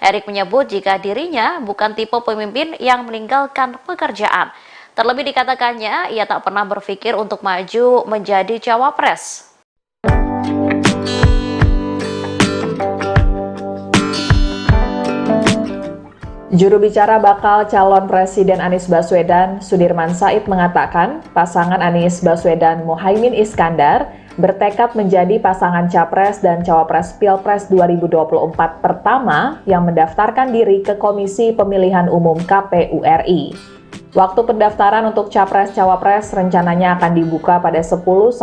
D: Erick menyebut jika dirinya bukan tipe pemimpin yang meninggalkan pekerjaan. Terlebih dikatakannya, ia tak pernah berpikir untuk maju menjadi cawapres.
A: Juru bicara bakal calon Presiden Anies Baswedan, Sudirman Said mengatakan pasangan Anies Baswedan Muhaimin Iskandar bertekad menjadi pasangan Capres dan Cawapres Pilpres 2024 pertama yang mendaftarkan diri ke Komisi Pemilihan Umum KPU RI. Waktu pendaftaran untuk Capres-Cawapres rencananya akan dibuka pada 10-16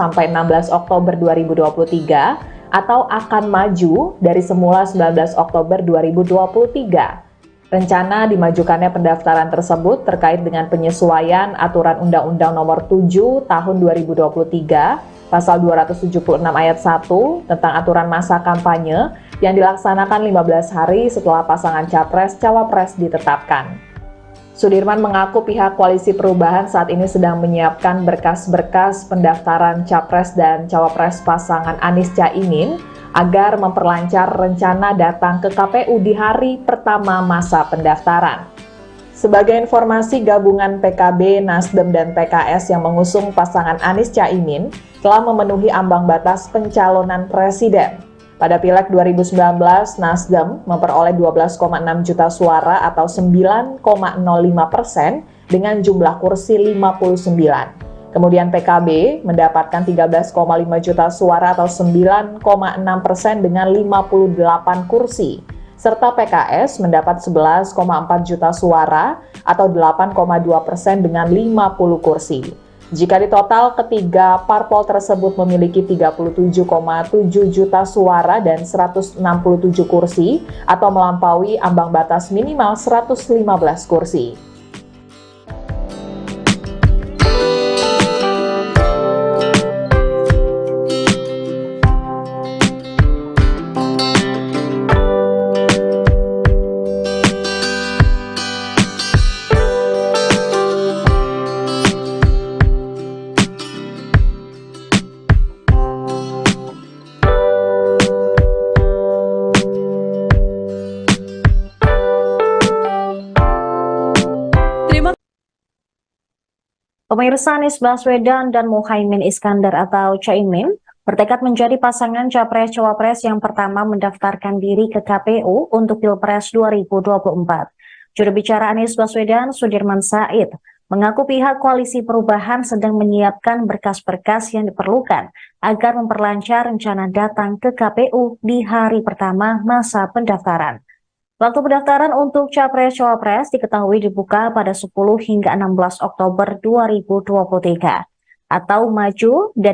A: Oktober 2023 atau akan maju dari semula 19 Oktober 2023. Rencana dimajukannya pendaftaran tersebut terkait dengan penyesuaian Aturan Undang-Undang Nomor 7 Tahun 2023 Pasal 276 ayat 1 tentang aturan masa kampanye yang dilaksanakan 15 hari setelah pasangan Capres-Cawapres ditetapkan. Sudirman mengaku pihak Koalisi Perubahan saat ini sedang menyiapkan berkas-berkas pendaftaran Capres dan Cawapres pasangan Anies Caimin agar memperlancar rencana datang ke KPU di hari pertama masa pendaftaran. Sebagai informasi, gabungan PKB, Nasdem, dan PKS yang mengusung pasangan Anies Caimin telah memenuhi ambang batas pencalonan presiden. Pada Pileg 2019, Nasdem memperoleh 12,6 juta suara atau 9,05% dengan jumlah kursi 59. Kemudian PKB mendapatkan 13,5 juta suara atau 9,6% dengan 58 kursi. Serta PKS mendapat 11,4 juta suara atau 8,2% dengan 50 kursi. Jika ditotal, ketiga parpol tersebut memiliki 37,7 juta suara dan 167 kursi atau melampaui ambang batas minimal 115 kursi.
B: Pemirsa, Anies Baswedan dan Muhaimin Iskandar atau Caimin bertekad menjadi pasangan Capres-Cawapres yang pertama mendaftarkan diri ke KPU untuk Pilpres 2024. Juru bicara Anies Baswedan, Sudirman Said, mengaku pihak Koalisi Perubahan sedang menyiapkan berkas-berkas yang diperlukan agar memperlancar rencana datang ke KPU di hari pertama masa pendaftaran. Waktu pendaftaran untuk Capres-Cawapres diketahui dibuka pada 10 hingga 16 Oktober 2023 atau maju dari